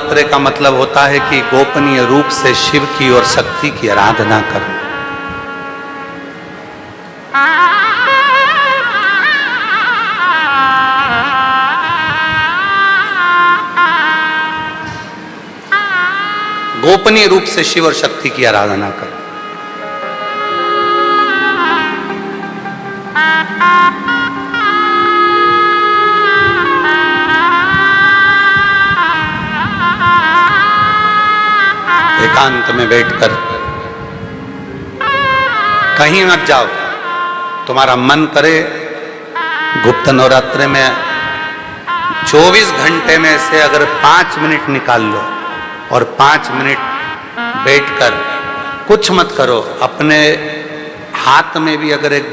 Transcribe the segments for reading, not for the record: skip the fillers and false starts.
नवरात्रे का मतलब होता है कि गोपनीय रूप से शिव की और शक्ति की आराधना करना। गोपनीय रूप से शिव और शक्ति की आराधना करना। एकांत में बैठकर कहीं मत जाओ, तुम्हारा मन करे गुप्त नवरात्रे में 24 घंटे में से अगर 5 मिनट निकाल लो और 5 मिनट बैठकर कुछ मत करो, अपने हाथ में भी अगर एक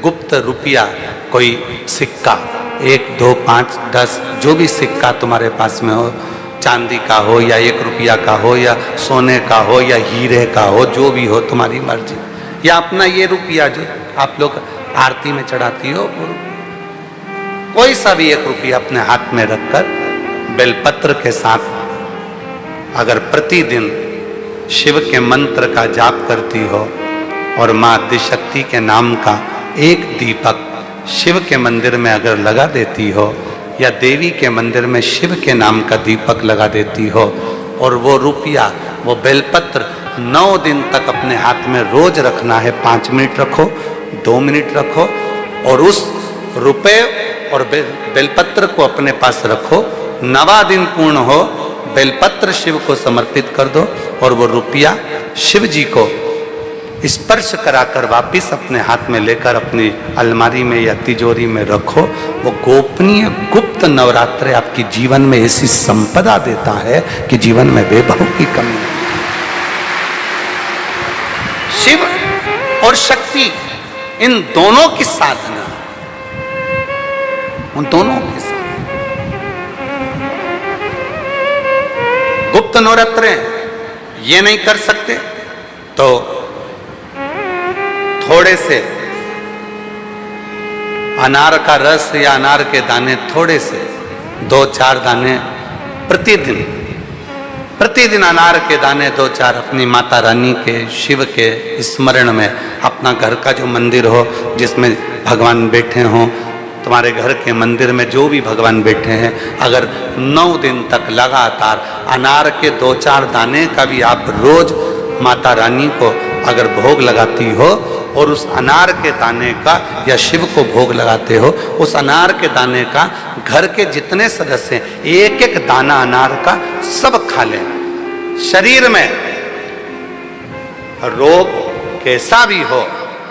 गुप्त रुपया, कोई सिक्का, 1, 2, 5, 10 जो भी सिक्का तुम्हारे पास में हो, चांदी का हो या 1 रुपया का हो या सोने का हो या हीरे का हो, जो भी हो तुम्हारी मर्जी, या अपना ये रुपया जो आप लोग आरती में चढ़ाती हो, कोई सा भी 1 रुपया अपने हाथ में रखकर बेलपत्र के साथ अगर प्रतिदिन शिव के मंत्र का जाप करती हो और मां आदिशक्ति के नाम का एक दीपक शिव के मंदिर में अगर लगा देती हो या देवी के मंदिर में शिव के नाम का दीपक लगा देती हो और वो रुपया, वो बेलपत्र 9 दिन तक अपने हाथ में रोज रखना है। 5 मिनट रखो, 2 मिनट रखो और उस रुपए और बेलपत्र को अपने पास रखो। 9वां दिन पूर्ण हो, बेलपत्र शिव को समर्पित कर दो और वो रुपया शिव जी को स्पर्श कराकर वापिस अपने हाथ में लेकर अपनी अलमारी में या तिजोरी में रखो। वो गोपनीय गुप्त नवरात्रे आपके जीवन में ऐसी संपदा देता है कि जीवन में वैभव की कमी नहीं। शिव और शक्ति, इन दोनों की साधना, उन दोनों की साधना। गुप्त नवरात्रे ये नहीं कर सकते तो थोड़े से अनार का रस या अनार के दाने, थोड़े से 2-4 दाने प्रतिदिन अनार के दाने 2-4 अपनी माता रानी के, शिव के स्मरण में, अपना घर का जो मंदिर हो जिसमें भगवान बैठे हों, तुम्हारे घर के मंदिर में जो भी भगवान बैठे हैं, अगर 9 दिन तक लगातार अनार के 2-4 दाने का भी आप रोज माता रानी को अगर भोग लगाती हो और उस अनार के दाने का या शिव को भोग लगाते हो, उस अनार के दाने का घर के जितने सदस्य हैं 1-1 दाना अनार का सब खा लें। शरीर में रोग कैसा भी हो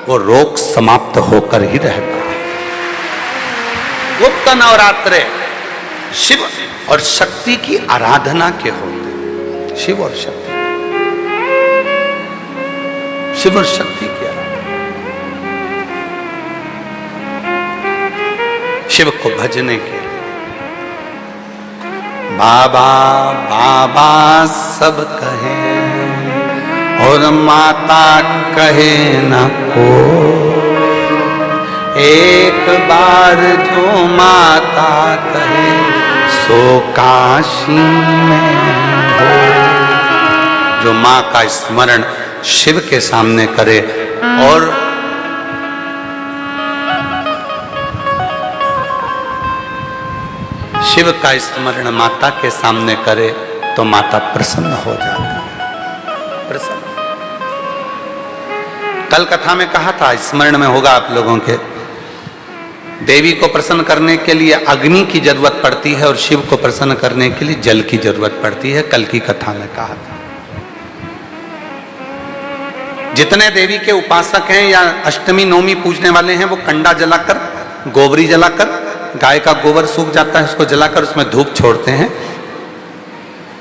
वो रोग समाप्त होकर ही रहता है। गुप्त नवरात्रे शिव और शक्ति की आराधना के होते। शिव और शक्ति, शिव और शक्ति की आराधना, शिव को भजने के लिए। बाबा बाबा सब कहे और माता कहे न को, एक बार जो माता कहे सो काशी में हो। जो मां का स्मरण शिव के सामने करे और शिव का स्मरण माता के सामने करे तो माता प्रसन्न हो जाती है। प्रसन्न। कल कथा में कहा था, स्मरण में होगा आप लोगों के, देवी को प्रसन्न करने के लिए अग्नि की जरूरत पड़ती है और शिव को प्रसन्न करने के लिए जल की जरूरत पड़ती है। कल की कथा में कहा था। जितने देवी के उपासक हैं या अष्टमी नवमी पूजने वाले हैं, वो कंडा जलाकर, गोबरी जलाकर, गाय का गोबर सूख जाता है उसको जलाकर उसमें धूप छोड़ते हैं।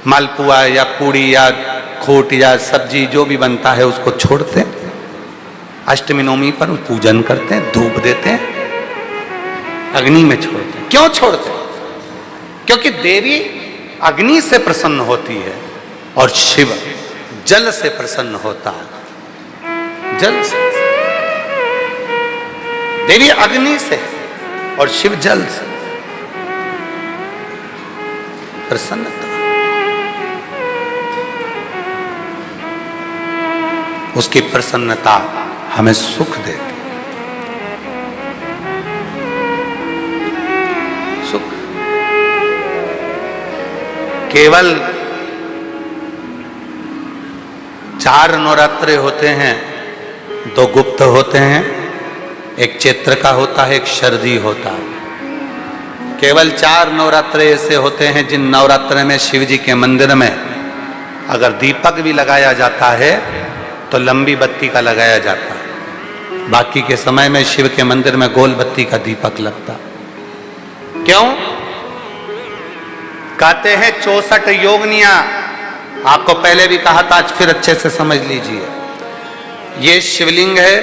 मालपुआ या पूड़ी या खोट या सब्जी जो भी बनता है उसको छोड़ते हैं। अष्टमी नवमी पर पूजन करते हैं, धूप देते हैं, अग्नि में छोड़ते हैं। क्यों छोड़ते हैं? क्योंकि देवी अग्नि से प्रसन्न होती है और शिव जल से प्रसन्न होता है। जल से, देवी अग्नि से और शिव जल से। प्रसन्नता उसकी प्रसन्नता हमें सुख देती। सुख केवल 4 नवरात्रे होते हैं, 2 गुप्त होते हैं, एक चैत्र का होता है, एक शरदी होता है। केवल 4 नवरात्रे ऐसे होते हैं जिन नवरात्रे में शिव जी के मंदिर में अगर दीपक भी लगाया जाता है तो लंबी बत्ती का लगाया जाता है। बाकी के समय में शिव के मंदिर में गोल बत्ती का दीपक लगता। क्यों? कहते हैं 64 योगनियां। आपको पहले भी कहा था, आज फिर अच्छे से समझ लीजिए। ये शिवलिंग है,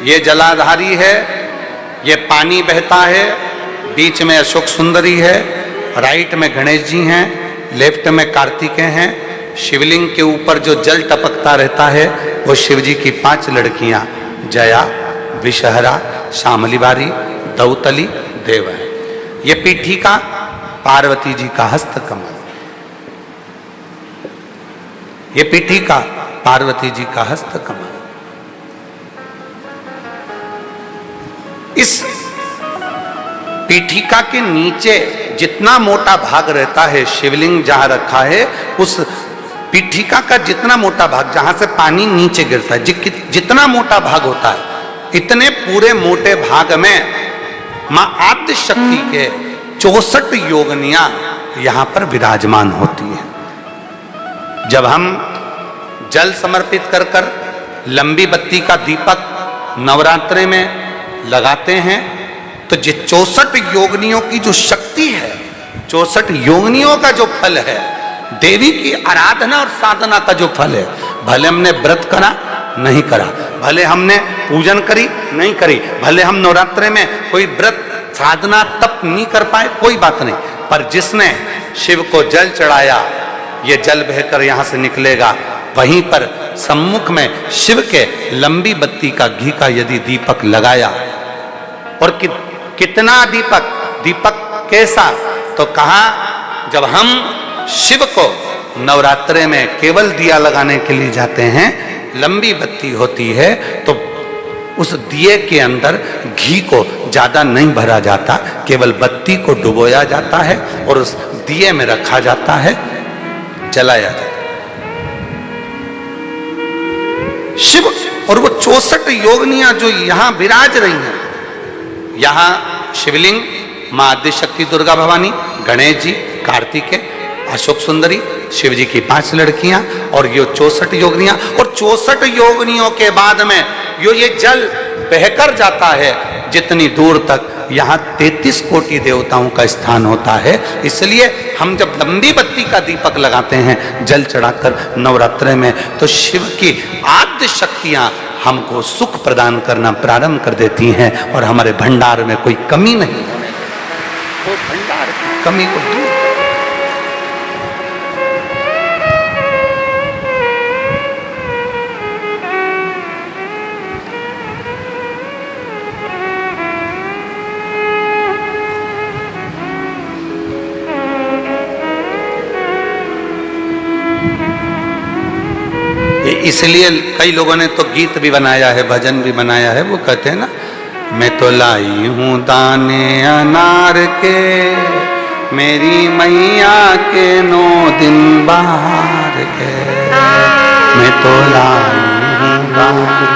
ये जलाधारी है, ये पानी बहता है, बीच में अशोक सुंदरी है, राइट में गणेश जी हैं, लेफ्ट में कार्तिकेय हैं। शिवलिंग के ऊपर जो जल टपकता रहता है वो शिव जी की 5 लड़कियां जया, विषहरा, शामलीबारी, दौतली, देव है। ये पीठिका पार्वती जी का हस्तकमल, ये पीठिका पार्वती जी का हस्तकमल। इस पीठिका के नीचे जितना मोटा भाग रहता है, शिवलिंग जहां रखा है उस पीठिका का जितना मोटा भाग, जहां से पानी नीचे गिरता है, जितना मोटा भाग होता है, इतने पूरे मोटे भाग में मां आद्य शक्ति के 64 योगनियां यहां पर विराजमान होती है। जब हम जल समर्पित कर कर लंबी बत्ती का दीपक नवरात्रे में लगाते हैं तो ये 64 योगनियों की जो शक्ति है, 64 योगनियों का जो फल है, देवी की आराधना और साधना का जो फल है, भले हमने व्रत करा नहीं करा, भले हमने पूजन करी नहीं करी, भले हम नवरात्रे में कोई व्रत साधना तप नहीं कर पाए, कोई बात नहीं, पर जिसने शिव को जल चढ़ाया, ये जल बहकर यहां से निकलेगा, वहीं पर सम्मुख में शिव के लंबी बत्ती का घी का यदि दीपक लगाया, और कितना दीपक, दीपक कैसा, तो कहा जब हम शिव को नवरात्रे में केवल दिया लगाने के लिए जाते हैं, लंबी बत्ती होती है, तो उस दिए के अंदर घी को ज्यादा नहीं भरा जाता, केवल बत्ती को डुबोया जाता है और उस दिए में रखा जाता है, जलाया जाता है। शिव और वो 64 योगनियां जो यहां विराज रही हैं, यहां शिवलिंग मां आदिशक्ति दुर्गा भवानी, गणेश जी, कार्तिकेय, अशोक सुंदरी, शिव जी की 5 लड़कियां और ये 64 योगनियां, और 64 योगनियों के बाद में ये जल बहकर जाता है जितनी दूर तक, यहाँ 33 कोटि देवताओं का स्थान होता है। इसलिए हम जब लंबी बत्ती का दीपक लगाते हैं जल चढ़ाकर नवरात्रे में, तो शिव की आद्य शक्तियां हमको सुख प्रदान करना प्रारंभ कर देती हैं और हमारे भंडार में कोई कमी नहीं होने, वो भंडार की कमी को दूर। इसलिए कई लोगों ने तो गीत भी बनाया है, भजन भी बनाया है, वो कहते हैं ना, मैं तो लाई हूं दाने अनार के, मेरी मैया के 9 दिन बाहर के, मैं तो लाई हूं दाने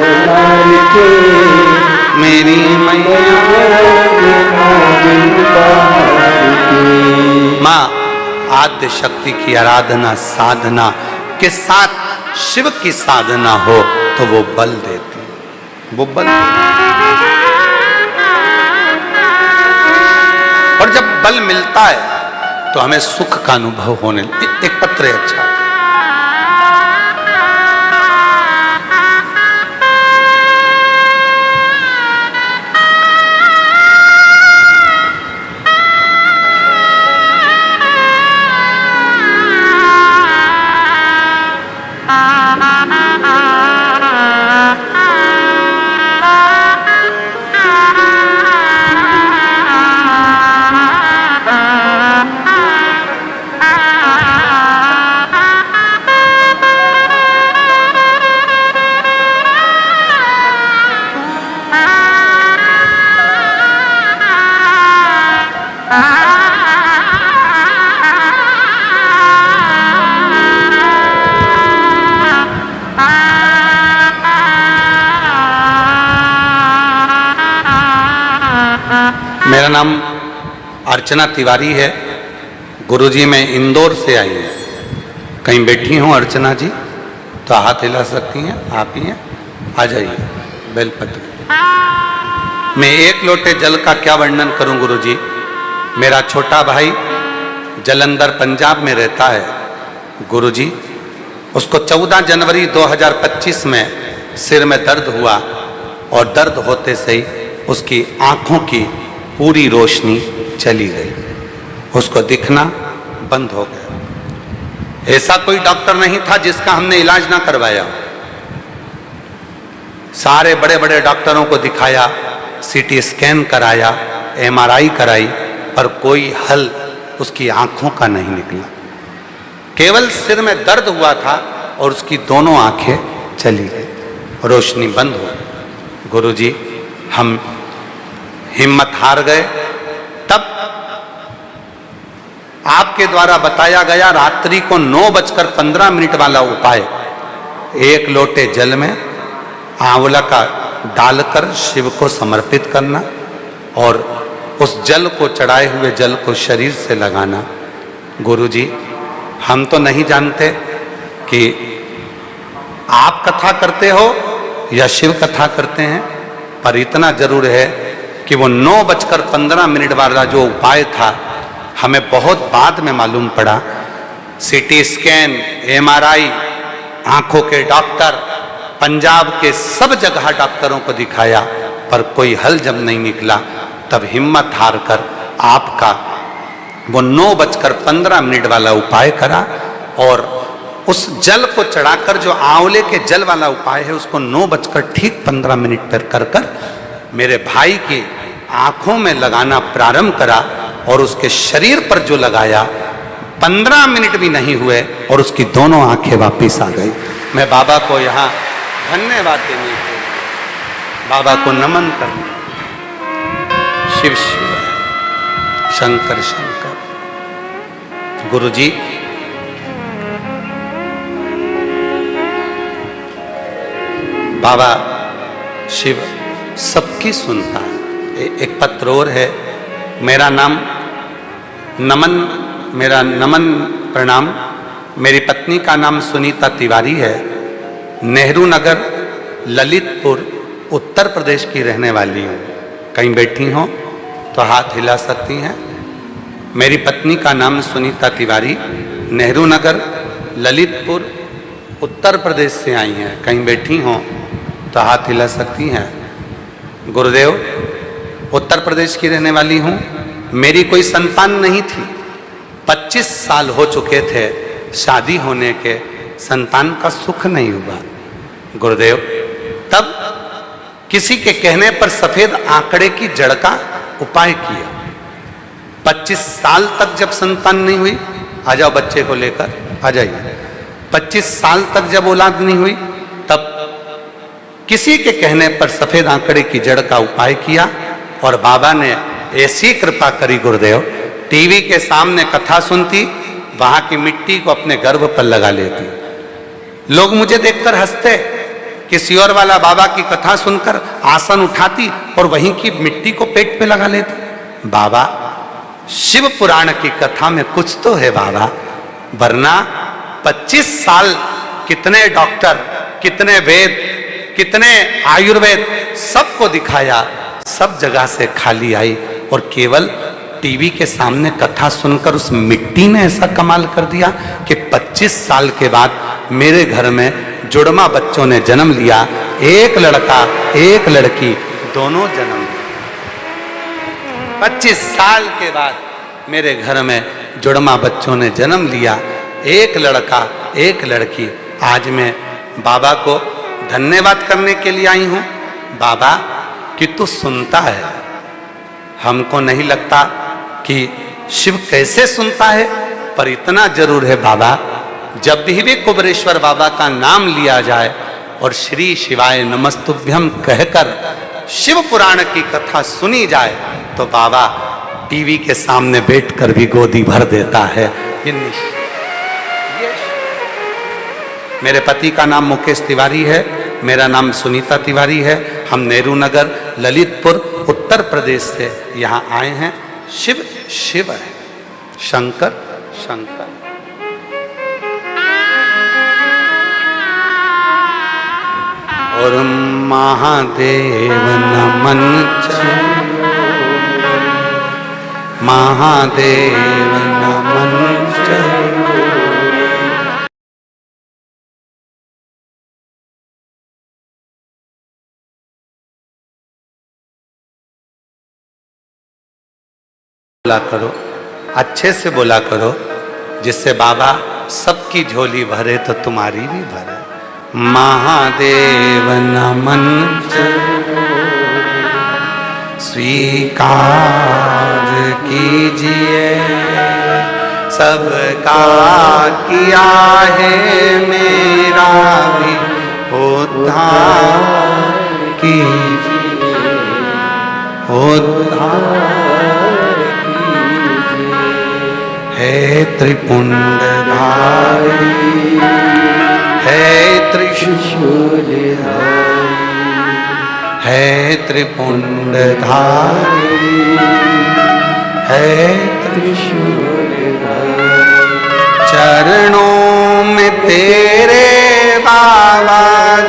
अनार के, मेरी मैया के 9 दिन बाहर के। माँ आद्य शक्ति की आराधना साधना के साथ शिव की साधना हो तो वो बल देती है, वो बल। और जब बल मिलता है तो हमें सुख का अनुभव होने। एक पत्र है अच्छा, मेरा नाम अर्चना तिवारी है। गुरुजी मैं इंदौर से आई हूँ। कहीं बैठी हूँ अर्चना जी तो हाथ हिला सकती हैं, आप ही हैं, आ जाइए। बेलपत्र मैं एक लोटे जल का क्या वर्णन करूं गुरुजी। मेरा छोटा भाई जलंधर पंजाब में रहता है गुरुजी। उसको 14 जनवरी 2025 में सिर में दर्द हुआ और दर्द होते से ही उसकी आंखों की पूरी रोशनी चली गई, उसको दिखना बंद हो गया। ऐसा कोई डॉक्टर नहीं था जिसका हमने इलाज ना करवाया। सारे बड़े बड़े डॉक्टरों को दिखाया, सीटी स्कैन कराया, एमआरआई कराई, पर कोई हल उसकी आंखों का नहीं निकला। केवल सिर में दर्द हुआ था और उसकी दोनों आंखें चली गई, रोशनी बंद हो गई। गुरुजी हम हिम्मत हार गए। तब आपके द्वारा बताया गया रात्रि को 9:15 वाला उपाय, एक लोटे जल में आंवला का डालकर शिव को समर्पित करना और उस जल को, चढ़ाए हुए जल को शरीर से लगाना। गुरुजी हम तो नहीं जानते कि आप कथा करते हो या शिव कथा करते हैं, पर इतना जरूर है कि वो 9:15 वाला जो उपाय था हमें बहुत बाद में मालूम पड़ा। सीटी स्कैन, एमआरआई, आंखों के डॉक्टर, पंजाब के सब जगह डॉक्टरों को दिखाया, पर कोई हल जब नहीं निकला तब हिम्मत हार कर आपका वो 9:15 वाला उपाय करा और उस जल को चढ़ाकर, जो आंवले के जल वाला उपाय है, उसको 9:15 पर कर मेरे भाई की आंखों में लगाना प्रारंभ करा और उसके शरीर पर जो लगाया 15 मिनट भी नहीं हुए और उसकी दोनों आंखें वापिस आ गई। मैं बाबा को यहाँ धन्यवाद देने के, बाबा को नमन करने, शिव शिव, शंकर शंकर। गुरुजी बाबा शिव सबकी सुनता है। एक पत्र और है, मेरा नाम नमन, मेरा नमन प्रणाम। मेरी पत्नी का नाम सुनीता तिवारी है, नेहरू नगर ललितपुर उत्तर प्रदेश की रहने वाली हूँ। कहीं बैठी हो तो हाथ हिला सकती हैं। मेरी पत्नी का नाम सुनीता तिवारी, नेहरू नगर ललितपुर उत्तर प्रदेश से आई हैं। कहीं बैठी हो तो हाथ हिला सकती हैं। गुरुदेव उत्तर प्रदेश की रहने वाली हूँ। मेरी कोई संतान नहीं थी, 25 साल हो चुके थे शादी होने के, संतान का सुख नहीं हुआ। गुरुदेव तब किसी के कहने पर सफेद आंकड़े की जड़ का उपाय किया। 25 साल तक जब संतान नहीं हुई, आ जाओ बच्चे को लेकर आ जाइए। 25 साल तक जब औलाद नहीं हुई, तब किसी के कहने पर सफेद आंकड़े की जड़ का उपाय किया और बाबा ने ऐसी कृपा करी गुरुदेव, टीवी के सामने कथा सुनती, वहां की मिट्टी को अपने गर्भ पर लगा लेती। लोग मुझे देखकर हंसते, किसी और वाला बाबा की कथा सुनकर आसन उठाती और वहीं की मिट्टी को पेट पे लगा लेती। बाबा शिव पुराण की कथा में कुछ तो है बाबा, वरना 25 साल कितने डॉक्टर, कितने वेद, कितने आयुर्वेद, सबको दिखाया, सब जगह से खाली आई और केवल टीवी के सामने कथा सुनकर उस मिट्टी ने ऐसा कमाल कर दिया कि 25 साल के बाद मेरे घर में जुड़वा बच्चों ने जन्म लिया। एक लड़का एक लड़की, दोनों जन्म लिया। 25 साल के बाद मेरे घर में जुड़वा बच्चों ने जन्म लिया, एक लड़का एक लड़की। आज मैं बाबा को धन्यवाद करने के लिए आई हूँ। बाबा कि तू सुनता है, हमको नहीं लगता कि शिव कैसे सुनता है, पर इतना जरूर है बाबा, जब भी कुबेरेश्वर बाबा का नाम लिया जाए और श्री शिवाय नमस्तुभ्यम कहकर शिव पुराण की कथा सुनी जाए तो बाबा टीवी के सामने बैठकर भी गोदी भर देता है। मेरे पति का नाम मुकेश तिवारी है, मेरा नाम सुनीता तिवारी है। हम नेहरू नगर ललितपुर उत्तर उत्तर प्रदेश से यहाँ आए हैं। शिव शिव है, शंकर शंकर। और महादेव नमन चलो, महादेव नमन चलो। बोला करो, अच्छे से बोला करो, जिससे बाबा सबकी झोली भरे तो तुम्हारी भी भरे। महादेव नमन चलो, स्वीकार कीजिए, सबका किया है मेरा भी उद्धार कीजिए, उद्धार हे त्रिपुंडधारी, हे त्रिशूलधारी, हे त्रिपुंडधारी, हे त्रिशूलधारी। चरणों में तेरे बाबा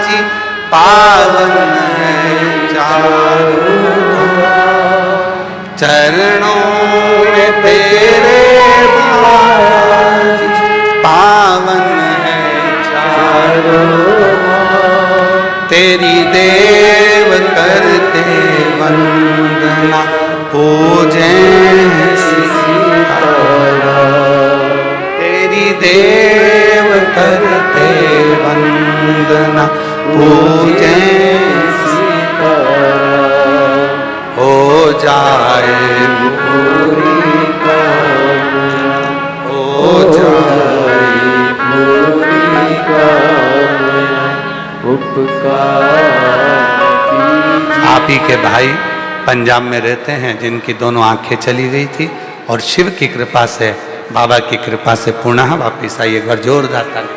जी पावन है चारों, चरणों में तेरे पावन है चारों। तेरी देव करते वंदना, पूजे सितारा। तेरी देव करते वंदना, पूजे सितारा। हो जाए पूरी कामना, हो जाए पूरी कामना, उपकार कीजिए। आप ही के भाई पंजाब में रहते हैं, जिनकी दोनों आंखें चली गई थी, और शिव की कृपा से, बाबा की कृपा से पुनः वापिस आई। एक बार जोरदार ताली।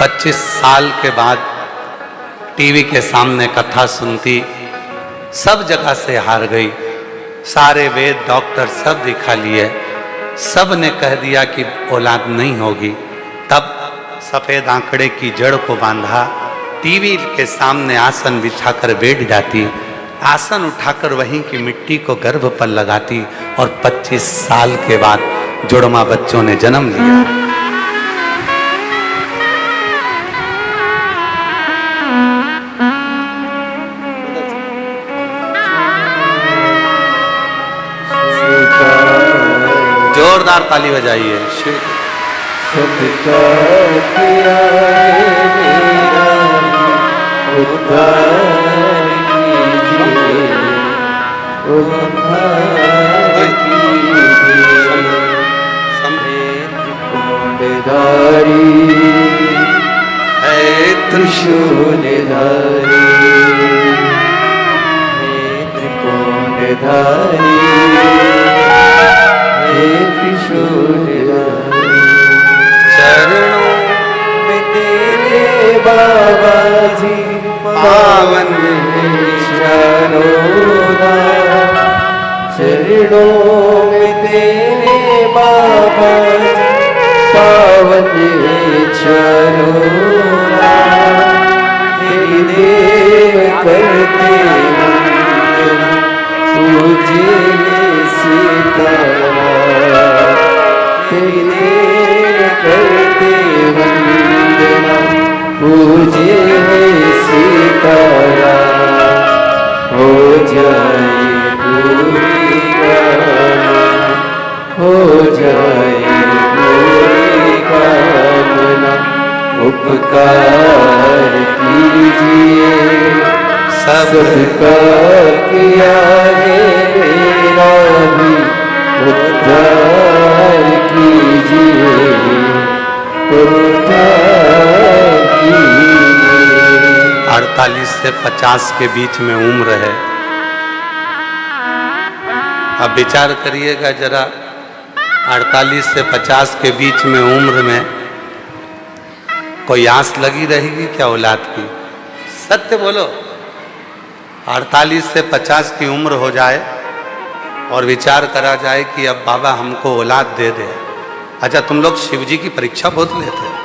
25 साल के बाद टीवी के सामने कथा सुनती, सब जगह से हार गई। सारे वेद डॉक्टर सब दिखा लिए, सब ने कह दिया कि औलाद नहीं होगी। तब सफेद आंकड़े की जड़ को बांधा, टीवी के सामने आसन बिछाकर बैठ जाती, आसन उठाकर वहीं की मिट्टी को गर्भ पर लगाती, और 25 साल के बाद जुड़वा बच्चों ने जन्म लिया। जोरदार ताली बजाइए। सबका किया है मेरा उद्धार कीजिए, उद्धार कीजिए। त्रिपुंडधारी है त्रिशूलधारी, हे त्रिपुंडधारी, चरणों में तेरे बाबा जी पावन है चारों धाम। चरणों में तेरे बाबा जी पावन है चारों धाम। तेरी देव करते वंदना, पूजे सीतारा। तेरी देव करते वंदना, पूजे सीतारा। हो जाए पूरी कामना, हो जाए पूरी कामना, उपकार कीजिए। सबका किया है मेरा भी उद्धार कीजिए, उद्धार कीजिए। 48 से 50 के बीच में उम्र है। अब विचार करिएगा जरा, 48 से 50 के बीच में उम्र में कोई आस लगी रहेगी क्या औलाद की? सत्य बोलो। 48 से 50 की उम्र हो जाए और विचार करा जाए कि अब बाबा हमको औलाद दे दे। अच्छा, तुम लोग शिव जी की परीक्षा बहुत लेते हैं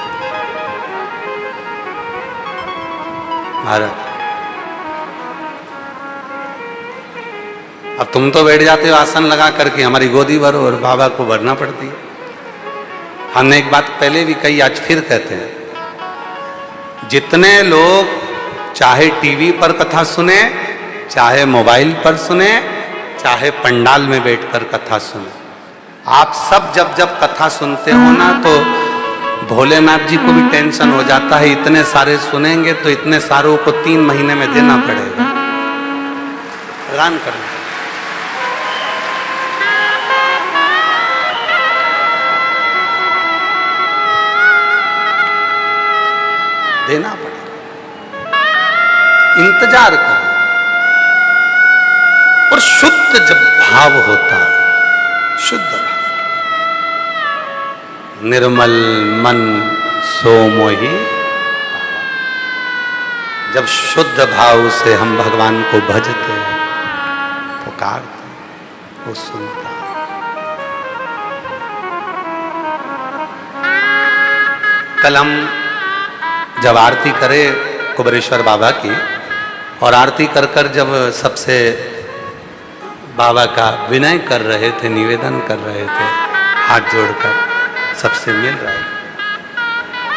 महाराज। अब तुम तो बैठ जाते हो आसन लगा करके, हमारी गोदी भरो, और बाबा को भरना पड़ती है। हमने एक बात पहले भी कही, आज फिर कहते हैं, जितने लोग चाहे टीवी पर कथा सुने, चाहे मोबाइल पर सुने, चाहे पंडाल में बैठकर कथा सुने, आप सब जब जब कथा सुनते हो ना, तो भोलेनाथ जी को भी टेंशन हो जाता है, इतने सारे सुनेंगे तो इतने सारों को 3 महीने में देना पड़ेगा, प्रदान करना। देना पड़ेगा, इंतजार करो। और शुद्ध जब भाव होता है, शुद्ध निर्मल मन सो मोहि, जब शुद्ध भाव से हम भगवान को भजते हैं, पुकारते, वो सुनता है। कल हम जब आरती करे कुबेरेश्वर बाबा की, और आरती कर कर जब सबसे बाबा का विनय कर रहे थे, निवेदन कर रहे थे, हाथ जोड़कर सबसे मिल रहे थे,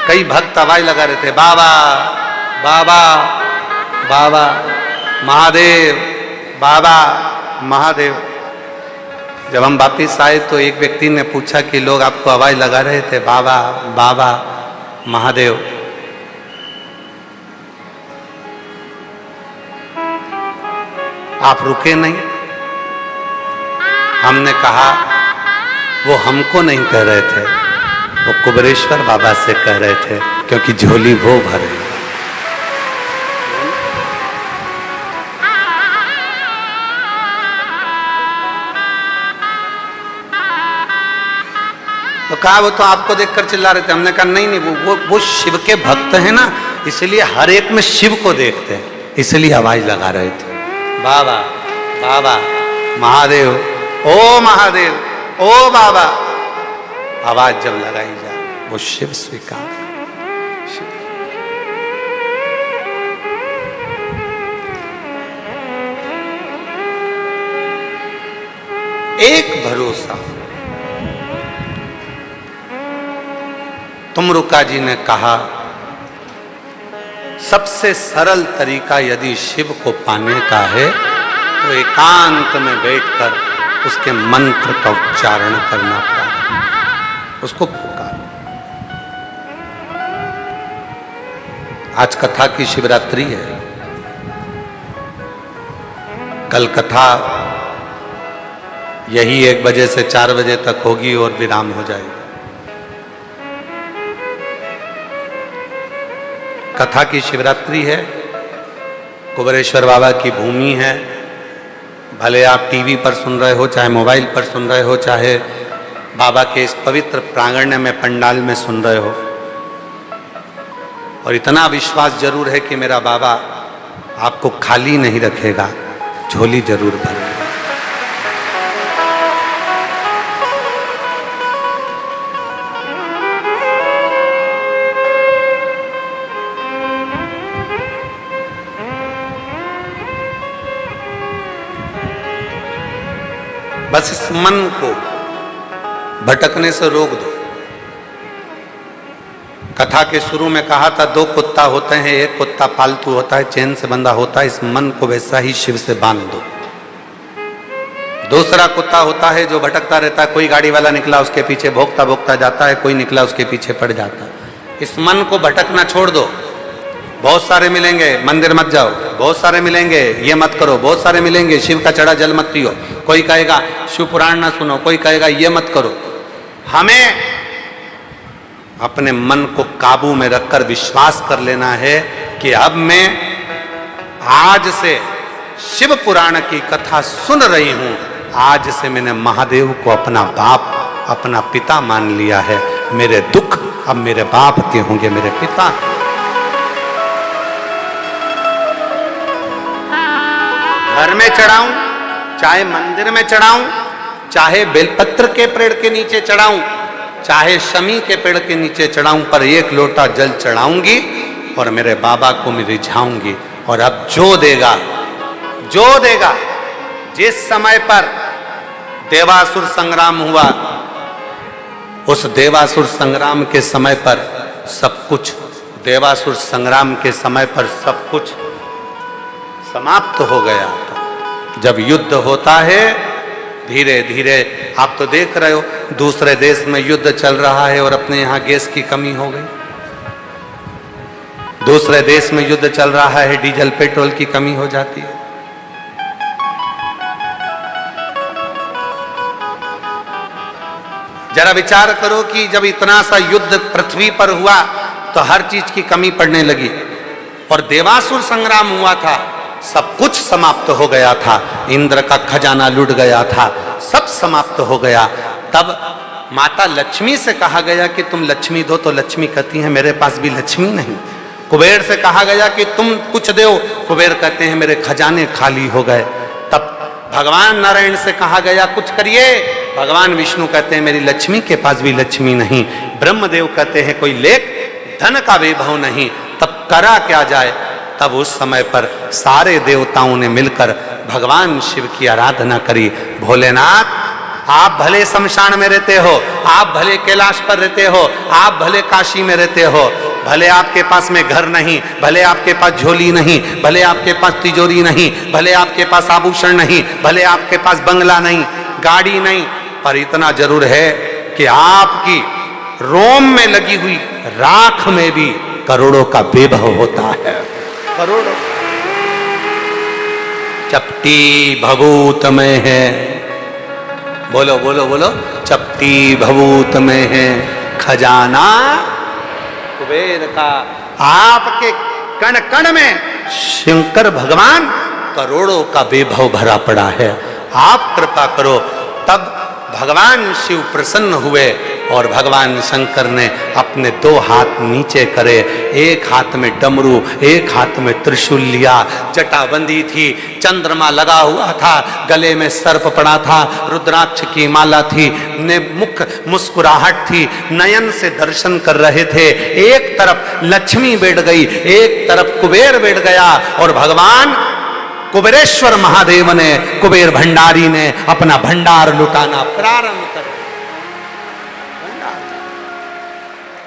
कई भक्त आवाज लगा रहे थे, बाबा बाबा बाबा महादेव, बाबा महादेव। जब हम वापिस आए तो एक व्यक्ति ने पूछा कि लोग आपको आवाज लगा रहे थे, बाबा बाबा महादेव। आप रुके नहीं। हमने कहा वो हमको नहीं कह रहे थे, वो कुबेरेश्वर बाबा से कह रहे थे, क्योंकि झोली वो भरे। तो कहा वो तो आपको देखकर चिल्ला रहे थे। हमने कहा नहीं नहीं, वो शिव के भक्त हैं ना, इसलिए हर एक में शिव को देखते हैं, इसलिए आवाज लगा रहे थे, बाबा बाबा महादेव, ओ महादेव, ओ बाबा। आवाज जब लगाई जाए वो शिव स्वीकार। एक भरोसा। तुमरुका जी ने कहा, सबसे सरल तरीका यदि शिव को पाने का है तो एकांत में बैठकर उसके मंत्र का उच्चारण करना पड़ेगा, उसको पुकार। आज कथा की शिवरात्रि है, कल कथा यही 1 बजे से 4 बजे तक होगी और विराम हो जाएगी। कथा की शिवरात्रि है, कुबेरेश्वर बाबा की भूमि है। भले आप टीवी पर सुन रहे हो, चाहे मोबाइल पर सुन रहे हो, चाहे बाबा के इस पवित्र प्रांगण में पंडाल में सुन रहे हो, और इतना विश्वास जरूर है कि मेरा बाबा आपको खाली नहीं रखेगा, झोली जरूर भरेगा। बस इस मन को भटकने से रोक दो। कथा के शुरू में कहा था 2 कुत्ता होते हैं, एक कुत्ता पालतू होता है, चैन से बंधा होता है। इस मन को वैसा ही शिव से बांध दो। दूसरा कुत्ता होता है जो भटकता रहता है, कोई गाड़ी वाला निकला उसके पीछे भोंकता भोंकता जाता है, कोई निकला उसके पीछे पड़ जाता है। इस मन को भटकना छोड़ दो। बहुत सारे मिलेंगे, मंदिर मत जाओ, बहुत सारे मिलेंगे, ये मत करो, बहुत सारे मिलेंगे, शिव का चढ़ा जल मत पियो, कोई कहेगा शिव पुराण ना सुनो, कोई कहेगा ये मत करो। हमें अपने मन को काबू में रखकर विश्वास कर लेना है कि अब मैं आज से शिव पुराण की कथा सुन रही हूं, आज से मैंने महादेव को अपना बाप, अपना पिता मान लिया है। मेरे दुख अब मेरे बाप के होंगे, मेरे पिता। घर में चढ़ाऊं, चाहे मंदिर में चढ़ाऊं, चाहे बेलपत्र के पेड़ के नीचे चढ़ाऊं, चाहे शमी के पेड़ के नीचे चढ़ाऊं, पर एक लोटा जल चढ़ाऊंगी और मेरे बाबा को मैं रिझाऊंगी। और अब जो देगा, जो देगा, जिस समय पर देवासुर संग्राम हुआ, उस देवासुर संग्राम के समय पर सब कुछ, देवासुर संग्राम के समय पर सब कुछ समाप्त हो गया था। जब युद्ध होता है धीरे धीरे, आप तो देख रहे हो दूसरे देश में युद्ध चल रहा है और अपने यहां गैस की कमी हो गई। दूसरे देश में युद्ध चल रहा है, डीजल पेट्रोल की कमी हो जाती है। जरा विचार करो कि जब इतना सा युद्ध पृथ्वी पर हुआ तो हर चीज की कमी पड़ने लगी, और देवासुर संग्राम हुआ था, सब कुछ समाप्त हो गया था, इंद्र का खजाना लूट गया था, सब समाप्त हो गया। तब माता लक्ष्मी से कहा गया कि तुम लक्ष्मी दो, तो लक्ष्मी कहती है मेरे पास भी लक्ष्मी नहीं। कुबेर से कहा गया कि तुम कुछ दो, कुबेर कहते हैं मेरे खजाने खाली हो गए। तब भगवान नारायण से कहा गया कुछ करिए, भगवान विष्णु कहते हैं मेरी लक्ष्मी के पास भी लक्ष्मी नहीं। ब्रह्मदेव कहते हैं कोई लेख धन का वैभव नहीं। तब करा क्या जाए? तब उस समय पर सारे देवताओं ने मिलकर भगवान शिव की आराधना करी। भोलेनाथ, आप भले शमशान में रहते हो, आप भले कैलाश पर रहते हो, आप भले काशी में रहते हो, भले आपके पास में घर नहीं, भले आपके पास झोली नहीं, भले आपके पास तिजोरी नहीं, भले आपके पास आभूषण नहीं, भले आपके पास बंगला नहीं, गाड़ी नहीं, पर इतना जरूर है कि आपकी रोम में लगी हुई राख में भी करोड़ों का वैभव होता है। करोड़ों। चपटी भभूत में है, बोलो बोलो बोलो, चपटी भभूत में है खजाना कुबेर का। आपके कण कण में शंकर भगवान करोड़ों का वैभव भरा पड़ा है। आप कृपा करो। तब भगवान शिव प्रसन्न हुए और भगवान शंकर ने अपने दो हाथ नीचे करे, एक हाथ में डमरू, एक हाथ में त्रिशूल लिया, जटा बंदी थी, चंद्रमा लगा हुआ था, गले में सर्प पड़ा था, रुद्राक्ष की माला थी, ने मुख मुस्कुराहट थी, नयन से दर्शन कर रहे थे। एक तरफ लक्ष्मी बैठ गई, एक तरफ कुबेर बैठ गया, और भगवान कुबेरेश्वर महादेव ने, कुबेर भंडारी ने अपना भंडार लुटाना प्रारंभ कर।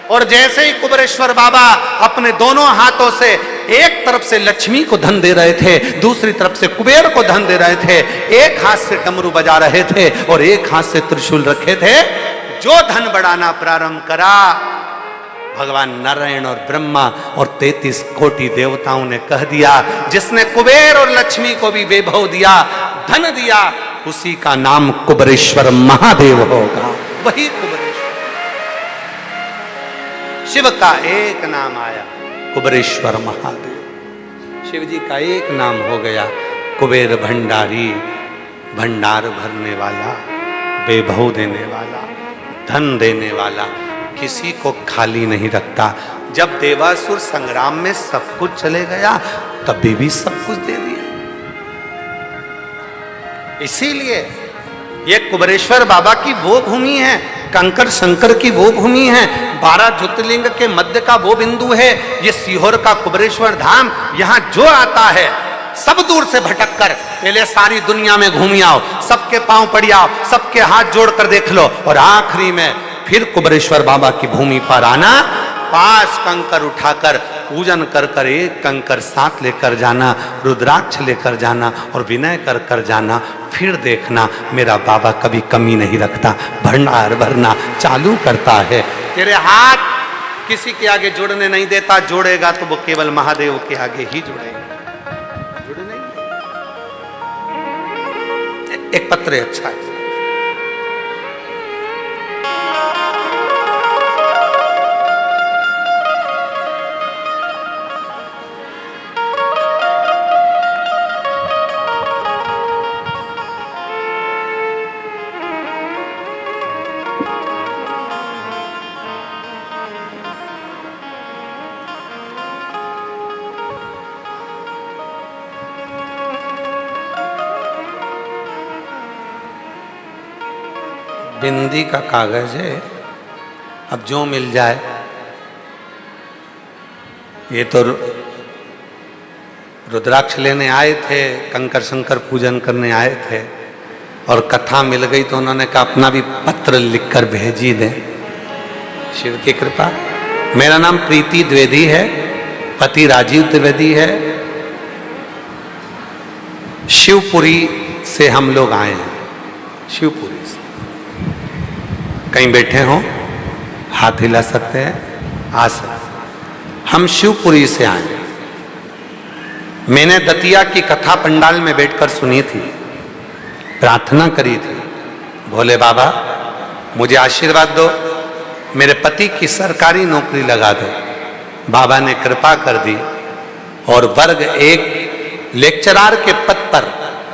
और जैसे ही कुबेरेश्वर बाबा अपने दोनों हाथों से एक तरफ से लक्ष्मी को धन दे रहे थे, दूसरी तरफ से कुबेर को धन दे रहे थे, एक हाथ से डमरू बजा रहे थे और एक हाथ से त्रिशूल रखे थे, जो धन बढ़ाना प्रारंभ करा, भगवान नारायण और ब्रह्मा और 33 कोटि देवताओं ने कह दिया, जिसने कुबेर और लक्ष्मी को भी वैभव दिया, धन दिया, उसी का नाम कुबेरेश्वर महादेव होगा। वही कुबेरेश्वर। शिव का एक नाम आया, कुबेरेश्वर महादेव। शिव जी का एक नाम हो गया, कुबेर भंडारी, भंडार भरने वाला, वैभव देने वाला, धन देने वाला, किसी को खाली नहीं रखता। जब देवासुर संग्राम में सब कुछ चले गया, तभी भी सब कुछ दे दिया। इसीलिए ये कुबेरेश्वर बाबा की वो भूमि है, कंकर शंकर की वो भूमि है, 12 ज्योतिर्लिंग के मध्य का वो बिंदु है। ये सीहोर का कुबेरेश्वर धाम, यहाँ जो आता है सब दूर से भटक कर पहले सारी दुनिया में घूम आओ, सबके पांव पड़ आओ, सबके हाथ जोड़कर देख लो, और आखिरी में फिर कुबेरेश्वर बाबा की भूमि पर आना, 5 कंकर उठाकर पूजन कर कर, एक कंकर साथ लेकर जाना, रुद्राक्ष लेकर जाना और विनय कर कर जाना। फिर देखना मेरा बाबा कभी कमी नहीं रखता, भंडार भरना चालू करता है। तेरे हाथ किसी के आगे जोड़ने नहीं देता, जोड़ेगा तो वो केवल महादेव के आगे ही जोड़ेगा। जुड़े नहीं। एक पत्र अच्छा है, बिंदी का कागज है, अब जो मिल जाए। ये तो रुद्राक्ष लेने आए थे, कंकर शंकर पूजन करने आए थे, और कथा मिल गई तो उन्होंने कहा अपना भी पत्र लिखकर भेजी दें। शिव की कृपा। मेरा नाम प्रीति द्विवेदी है, पति राजीव द्विवेदी है। शिवपुरी से हम लोग आए हैं, शिवपुरी से। कहीं बैठे हो, हाथ हिला सकते हैं, आ सकते। हम शिवपुरी से आए हैं। मैंने दतिया की कथा पंडाल में बैठकर सुनी थी, प्रार्थना करी थी, भोले बाबा मुझे आशीर्वाद दो, मेरे पति की सरकारी नौकरी लगा दो। बाबा ने कृपा कर दी और वर्ग 1 लेक्चरार के पद पर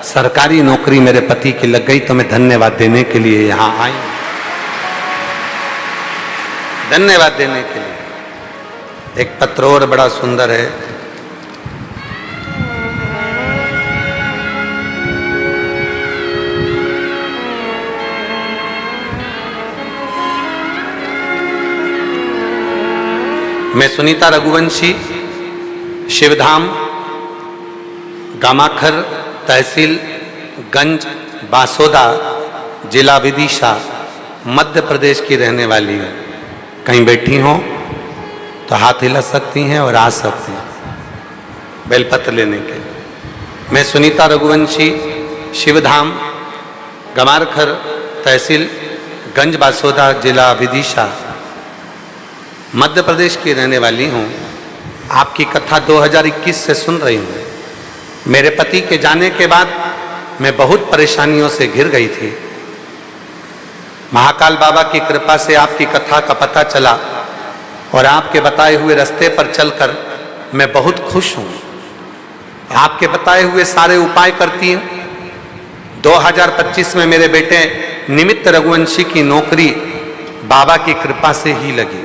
सरकारी नौकरी मेरे पति की लग गई। तो मैं धन्यवाद देने के लिए यहां आई, धन्यवाद देने के लिए। एक पत्र और बड़ा सुंदर है, मैं सुनीता रघुवंशी, शिवधाम, गामाखर, तहसील गंज बासोदा, जिला विदिशा, मध्य प्रदेश की रहने वाली हूँ। कहीं बैठी हो तो हाथ हिला सकती हैं और आ सकती हैं बेलपत्र लेने के लिए। मैं सुनीता रघुवंशी, शिवधाम, गमारखर, तहसील गंज बासोदा, जिला विदिशा, मध्य प्रदेश की रहने वाली हूँ। आपकी कथा 2021 से सुन रही हूँ। मेरे पति के जाने के बाद मैं बहुत परेशानियों से घिर गई थी। महाकाल बाबा की कृपा से आपकी कथा का पता चला और आपके बताए हुए रास्ते पर चलकर मैं बहुत खुश हूँ। आपके बताए हुए सारे उपाय करती हूँ। 2025 में मेरे बेटे निमित्त रघुवंशी की नौकरी बाबा की कृपा से ही लगी।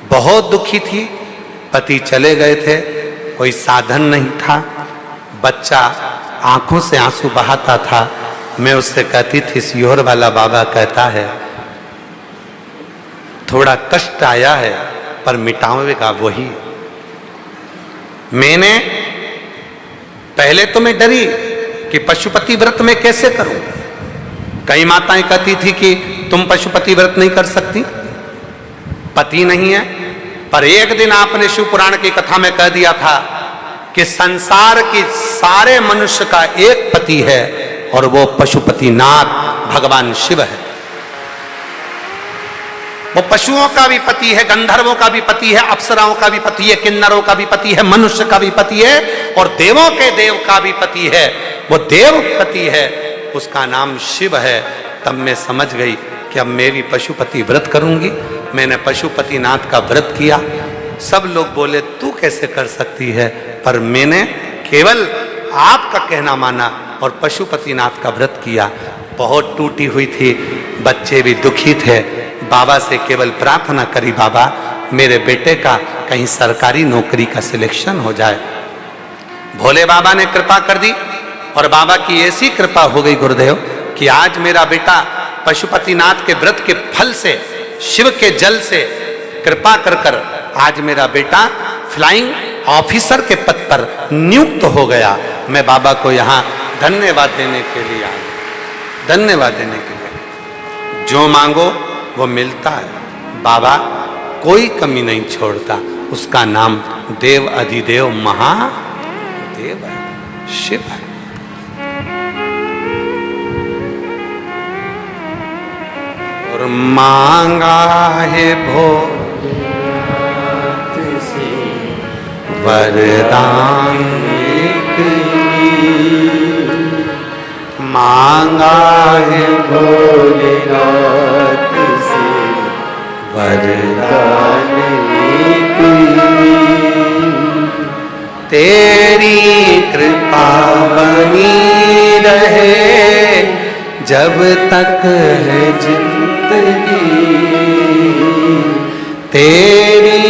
बहुत दुखी थी, पति चले गए थे, कोई साधन नहीं था, बच्चा आंखों से आंसू बहाता था। मैं उससे कहती थी, सियोर वाला बाबा कहता है थोड़ा कष्ट आया है पर मिटावेगा वही। मैंने पहले तो मैं डरी कि पशुपति व्रत में कैसे करूं। कई माताएं कहती थी कि तुम पशुपति व्रत नहीं कर सकती, पति नहीं है। पर एक दिन आपने शिव पुराण की कथा में कह दिया था कि संसार की सारे मनुष्य का एक पति है और वो पशुपतिनाथ भगवान शिव है। वो पशुओं का भी पति है, गंधर्वों का भी पति है, अप्सराओं का भी पति है, किन्नरों का भी पति है, मनुष्य का भी पति है और देवों के देव का भी पति है। वो देव पति है, उसका नाम शिव है। तब मैं समझ गई कि अब मैं भी पशुपति व्रत करूंगी। मैंने पशुपतिनाथ का व्रत किया। सब लोग बोले तू कैसे कर सकती है, पर मैंने केवल आपका कहना माना और पशुपतिनाथ का व्रत किया। बहुत टूटी हुई थी, बच्चे भी दुखी थे। बाबा से केवल प्रार्थना करी, बाबा मेरे बेटे का कहीं सरकारी नौकरी का सिलेक्शन हो जाए। भोले बाबा ने कृपा कर दी और बाबा की ऐसी कृपा हो गई गुरुदेव कि आज मेरा बेटा पशुपतिनाथ के व्रत के फल से, शिव के जल से कृपा कर कर आज मेरा बेटा फ्लाइंग ऑफिसर के पद पर नियुक्त हो गया। मैं बाबा को यहाँ धन्यवाद देने के लिए आया, धन्यवाद देने के लिए। जो मांगो वो मिलता है। बाबा कोई कमी नहीं छोड़ता। उसका नाम देव अधिदेव महादेव है, शिव है। और मांगा है भोलेनाथ से वरदान एक ही, मांगा है भोलेनाथ से वरदान एक ही। तेरी कृपा बनी रहे जब तक है जिंदगी, तेरी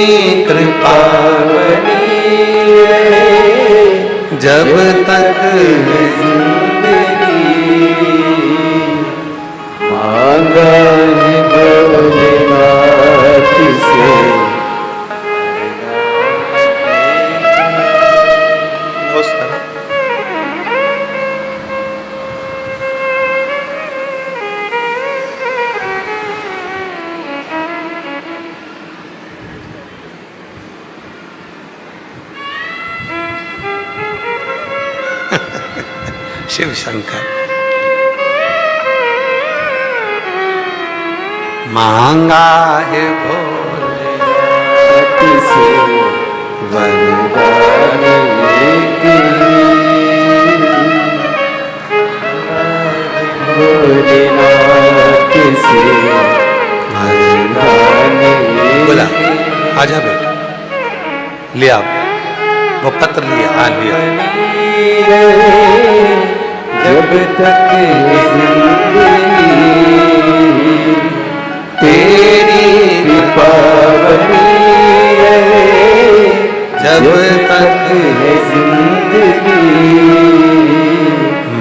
कृपा बनी रहे जब तक है जिंदगी। मांग शिव शंकर। मांगा है भोले से वरदान एक भोलेनाथ से वरदान बोला आजा बेटा, लिया वो पत्र लिया। हाँ लिया। जब तक जिंदगी तेरी कृपा बनी रहे, जब तक है जिंदगी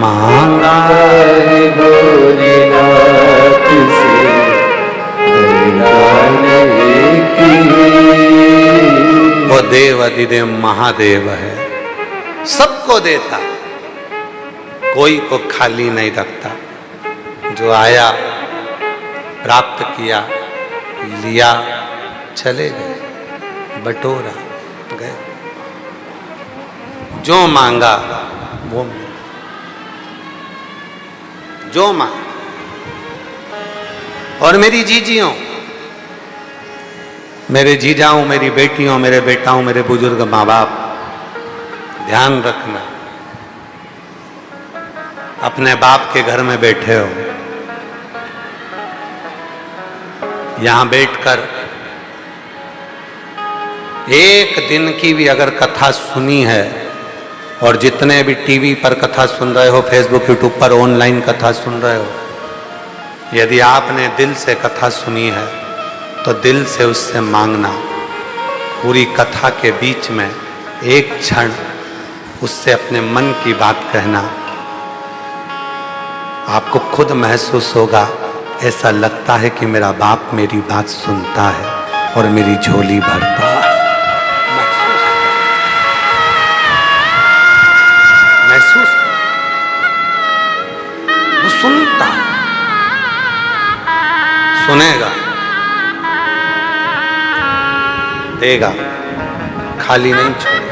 मांगा है भोलेनाथ से वरदान एक वो देव अधिदेव महादेव है, सबको देता, कोई को खाली नहीं रखता। जो आया प्राप्त किया, लिया, चले गए, बटोरा गए। जो मांगा वो मिला, जो मांगा। और मेरी जीजियों, मेरे जीजाओं, मेरी बेटियों, मेरे बेटाओं, मेरे बुजुर्ग माँ बाप, ध्यान रखना, अपने बाप के घर में बैठे हो, यहां बैठकर एक दिन की भी अगर कथा सुनी है, और जितने भी टीवी पर कथा सुन रहे हो, फेसबुक यूट्यूब पर ऑनलाइन कथा सुन रहे हो, यदि आपने दिल से कथा सुनी है तो दिल से उससे मांगना। पूरी कथा के बीच में एक क्षण उससे अपने मन की बात कहना। आपको खुद महसूस होगा, ऐसा लगता है कि मेरा बाप मेरी बात सुनता है और मेरी झोली भरता है। महसूस वो सुनता, सुनेगा, देगा, खाली नहीं छोड़ेगा।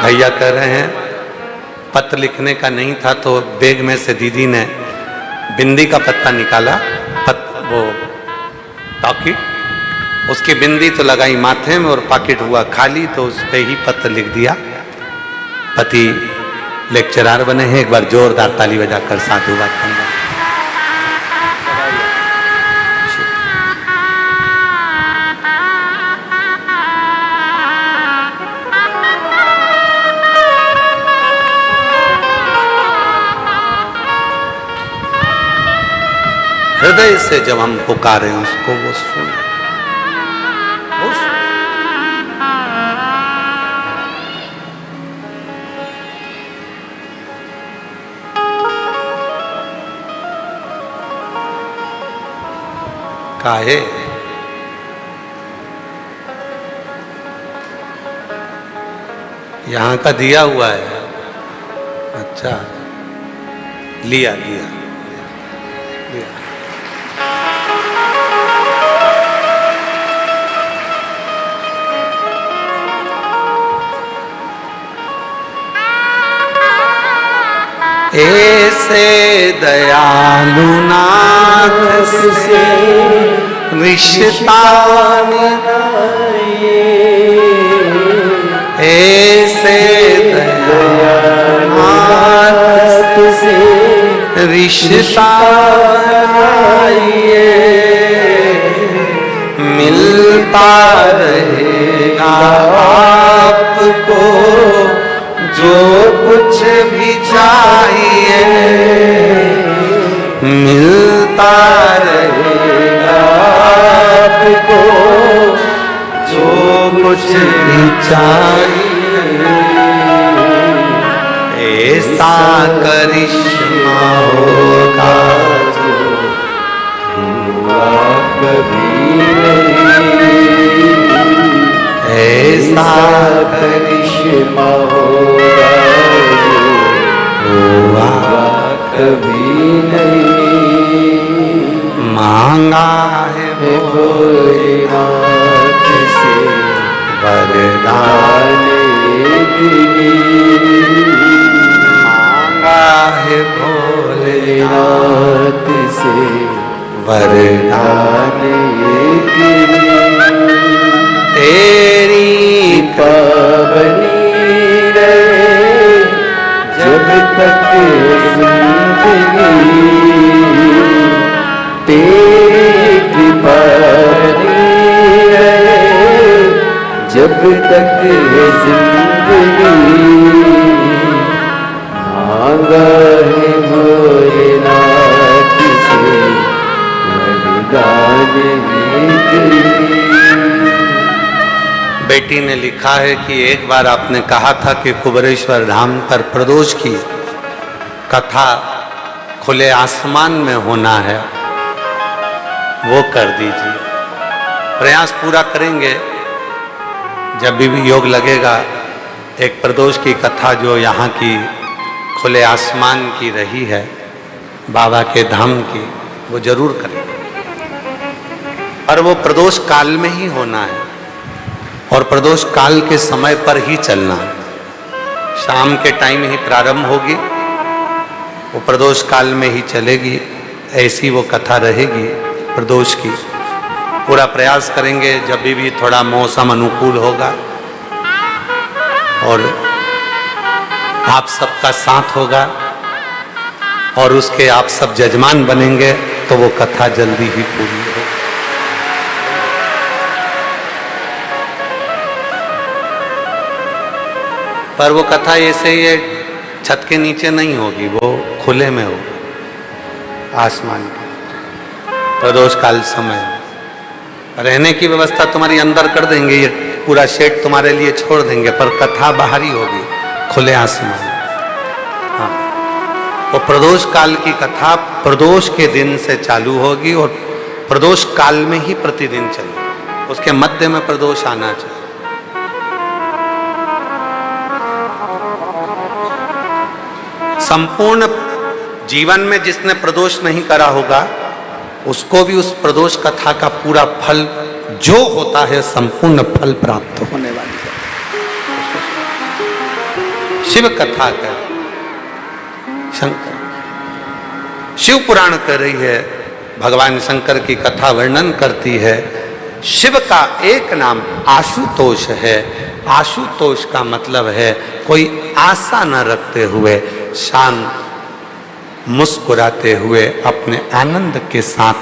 भैया कह रहे हैं पत्र लिखने का नहीं था, तो बैग में से दीदी ने बिंदी का पत्ता निकाला, वो पॉकेट, उसकी बिंदी तो लगाई माथे में और पॉकेट हुआ खाली, तो उस पे ही पत्र लिख दिया। पति लेक्चरर बने हैं, एक बार जोरदार ताली बजाकर साधुवाद करना। हृदय से जब हम पुकारे उसको, वो सुने, वो सुने। काहे यहां का दिया हुआ है। अच्छा, लिया लिया लिया। ऐसे दयालु नाथ से रिश्ता बनाइए, ऐसे दयालु नाथ से रिश्ता बनाइए, मिलता रहेगा आपको जो कुछ भी चाहिए, मिलता रहेगा आपको जो कुछ भी चाहिए। ऐसा करिश्मा होगा जो हुआ कभी नहीं, ऐसा करिश्मा होगा जो हुआ कभी नहीं। भोलेनाथ से वरदान एक ही मांगा है भोलेनाथ भोलेनाथ से वरदान एक ही तेरी पावनी रहे जब तक जिंदगी तेरी कृपा बनी रहे जब तक है जिंदगी मांगा है भोलेनाथ से वरदान एक ही। बेटी ने लिखा है कि एक बार आपने कहा था कि कुबेरेश्वर धाम पर प्रदोष की कथा खुले आसमान में होना है, वो कर दीजिए। प्रयास पूरा करेंगे, जब भी योग लगेगा एक प्रदोष की कथा जो यहाँ की खुले आसमान की रही है बाबा के धाम की, वो जरूर करेंगे। और वो प्रदोष काल में ही होना है और प्रदोष काल के समय पर ही चलना है। शाम के टाइम ही प्रारंभ होगी, वो प्रदोष काल में ही चलेगी, ऐसी वो कथा रहेगी प्रदोष की। पूरा प्रयास करेंगे जब भी थोड़ा मौसम अनुकूल होगा और आप सबका साथ होगा और उसके आप सब जजमान बनेंगे तो वो कथा जल्दी ही पूरी होगी। पर वो कथा ऐसे ही छत के नीचे नहीं होगी, वो खुले में होगी, आसमान के प्रदोष काल समय। रहने की व्यवस्था तुम्हारी अंदर कर देंगे, ये पूरा शेड तुम्हारे लिए छोड़ देंगे, पर कथा बाहरी होगी खुले आसमान। हाँ, वो प्रदोष काल की कथा प्रदोष के दिन से चालू होगी और प्रदोष काल में ही प्रतिदिन चलेगी, उसके मध्य में प्रदोष आना चाहिए। संपूर्ण जीवन में जिसने प्रदोष नहीं करा होगा उसको भी उस प्रदोष कथा का पूरा फल जो होता है संपूर्ण फल प्राप्त होने वाली है। शिव कथा कर शंकर शिव पुराण कर रही है, भगवान शंकर की कथा वर्णन करती है। शिव का एक नाम आशुतोष है। आशुतोष का मतलब है कोई आशा न रखते हुए, शांत मुस्कुराते हुए अपने आनंद के साथ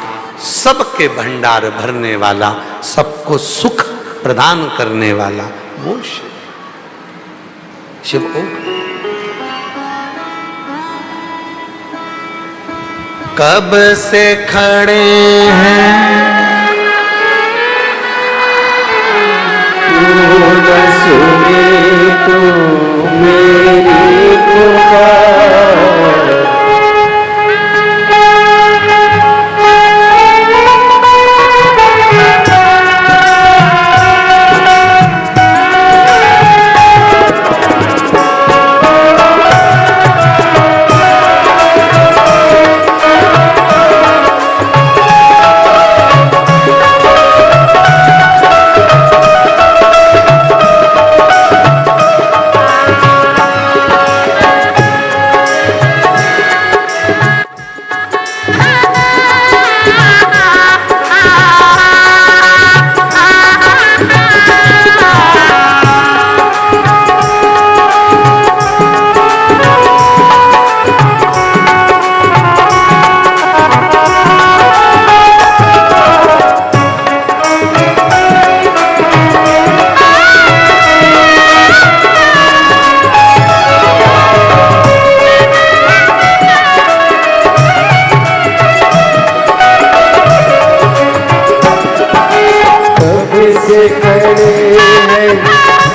सबके भंडार भरने वाला, सबको सुख प्रदान करने वाला वो शिव। शिव कब से खड़े हैं तू न सुने तो मेरी पुकार,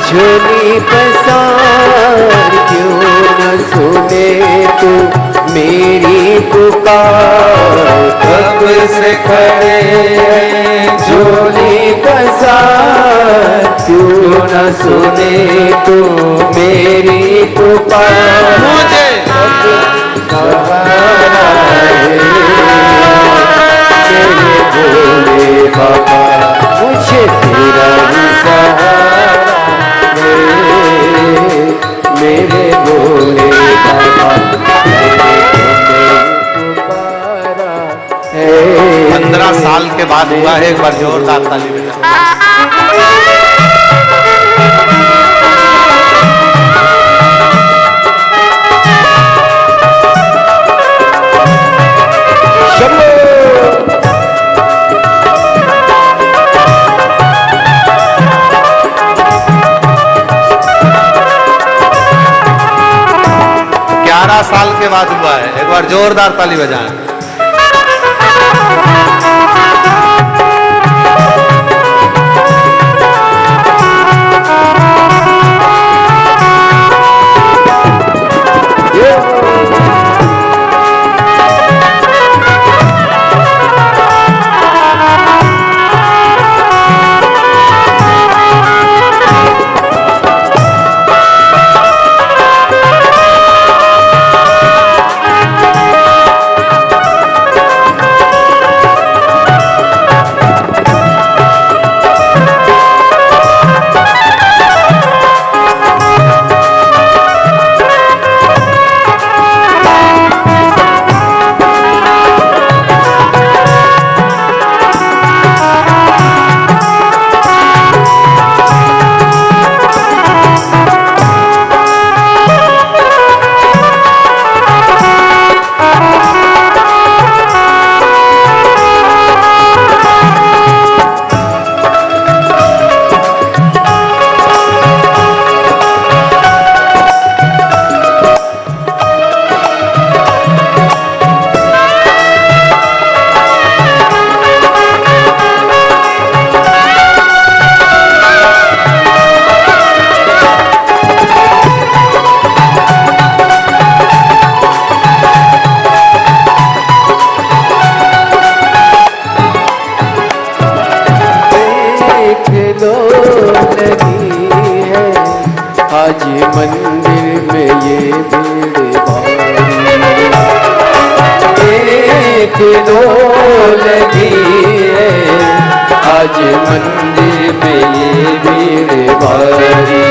झोली पसार क्यों न सुने तू मेरी पुकार। कब से खड़े झोली पसार क्यों न सुने तू मेरी पुकार। मुझे सहारा है मेरे भोले बाबा, मुझे तेरा ही सहारा है, मेरे भोले बाबा, मैंने तुम्हें पुकारा है। 15 साल के बाद हुआ है, एक बार जोरदार ताली बजाओ। साल के बाद हुआ है, एक बार जोरदार ताली बजाएं। आज मंदिर में ये भीड़ भारी, देख लो लगी है, आज मंदिर में ये भीड़ भारी।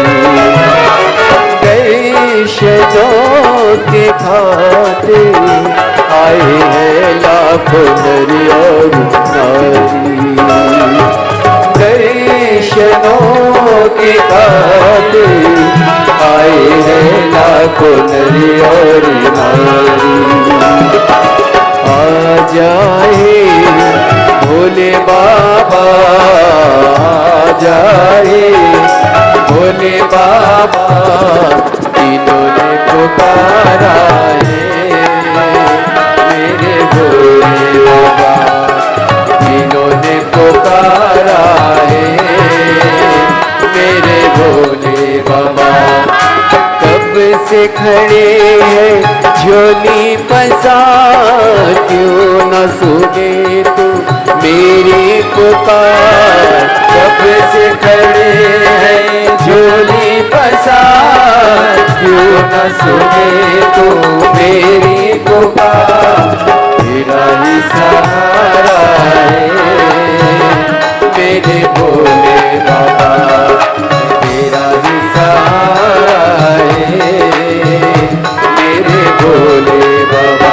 दर्शनों के खातिर आए हैं लाखों नर और नारी, दर्शनों के खातिर आए हैं लाखों नर और नारी। आ जाए भोले बाबा, आ जाए भोले बाबा, तीनों ने पुकारा है, मेरे भोले बाबा, तीनों ने पुकारा है, मेरे भोले बाबा। कब से खड़े हैं झोली पसार, क्यों न सुने तू मेरी पुकार। कब से खड़े हैं झोली पसार, क्यों न सुने तू मेरी पुकार। तेरा ही सहारा है, मेरे भोले बाबा, तेरा ही सहारा है, मेरे भोले बाबा।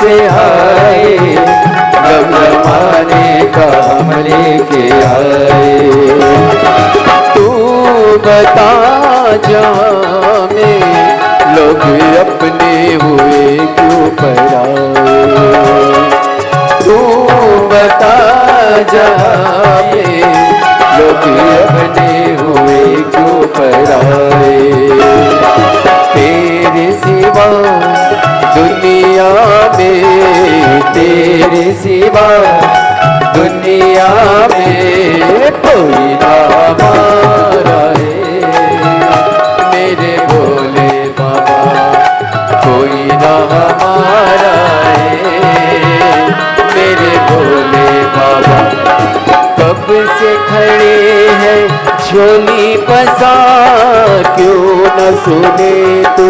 से आए, गम जमाने का हम लेके आए। तू बता जहाँ में लोग अपने हुए क्यों पराए। तू बता जहाँ में लोग अपने हुए क्यों पराए। तेरे सिवा दुनिया में, तेरे सिवा दुनिया में कोई ना हमारा है। मेरे भोले बाबा कोई ना हमारा है। मेरे भोले बाबा कब से खड़े हैं झोली पसार, क्यों न सुने तू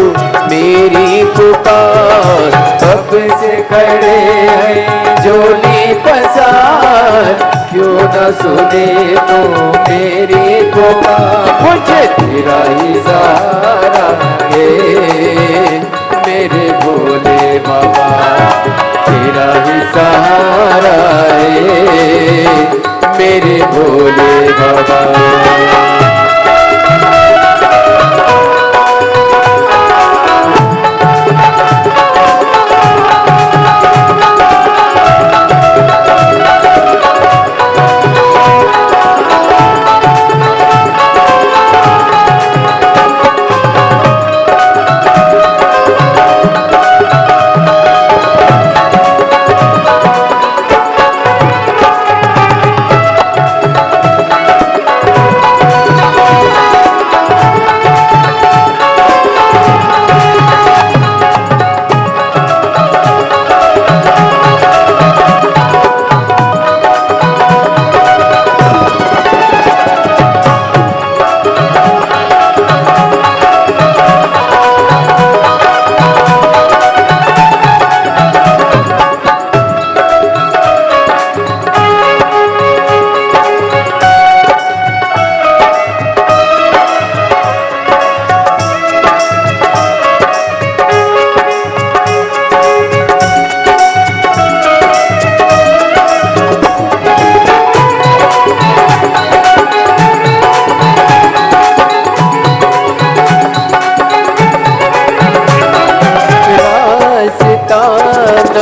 मेरी पुकार। कब से खड़े हैं झोली पसार, क्यों न सुने तू मेरी पुकार। मुझे तेरा ही सहारा है मेरे भोले बाबा, तेरा ही सहारा है मेरे भोले बाबा।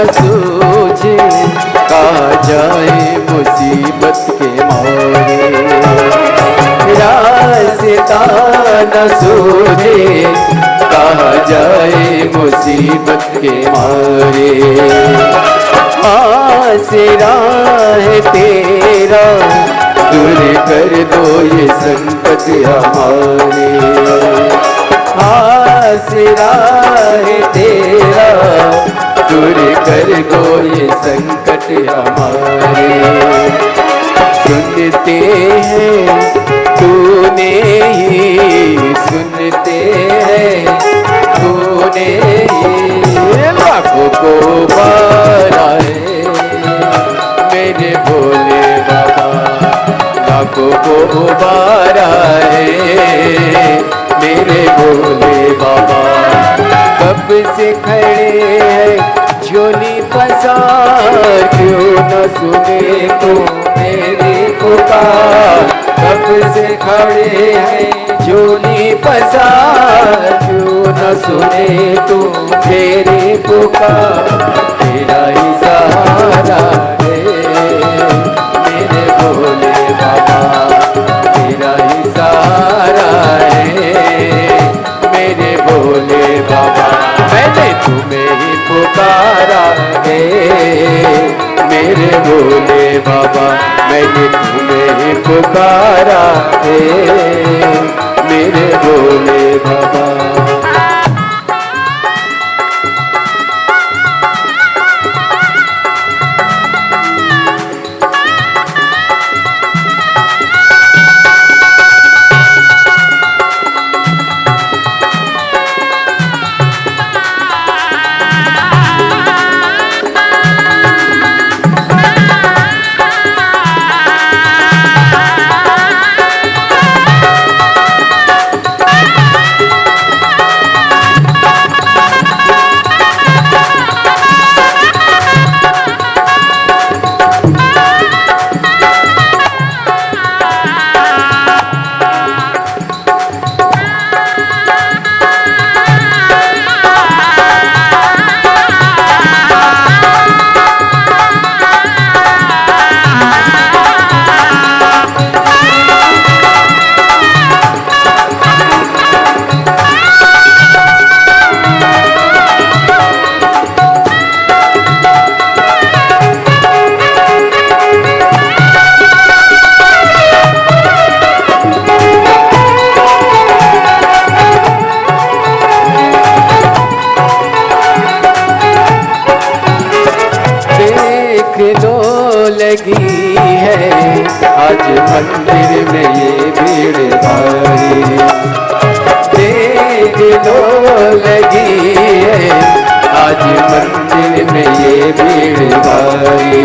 सूझे कहा जाए मुसीबत के मारे। रास्ता न सूझे कहा जाए मुसीबत के मारे। आसरा है तेरा दूर कर दो ये संकट हमारे। आसरा है तेरा दूर कर दो ये संकट हमारे। सुनते हैं तूने ही, सुनते हैं तूने ही लाखों को मारा है मेरे भोले बाबा, लाखों को मारा है मेरे भोले बाबा। कब से खड़े हैं झोली पसार, क्यों न सुने तो मेरी पुकार। कब से खड़े हैं झोली पसार, क्यों न सुने तो मेरी पुकार। तेरा ही सहारा है मेरे भोले बाबा, तेरा ही सहारा है मेरे भोले बाबा। मैंने तुम्हें ही पुकारा है मेरे भोले बाबा, मैंने तुम्हें ही पुकारा है मेरे भोले बाबा। लगी है, आज मंदिर में ये भीड़ भारी। देख लो लगी है, आज मंदिर में ये भीड़ भारी।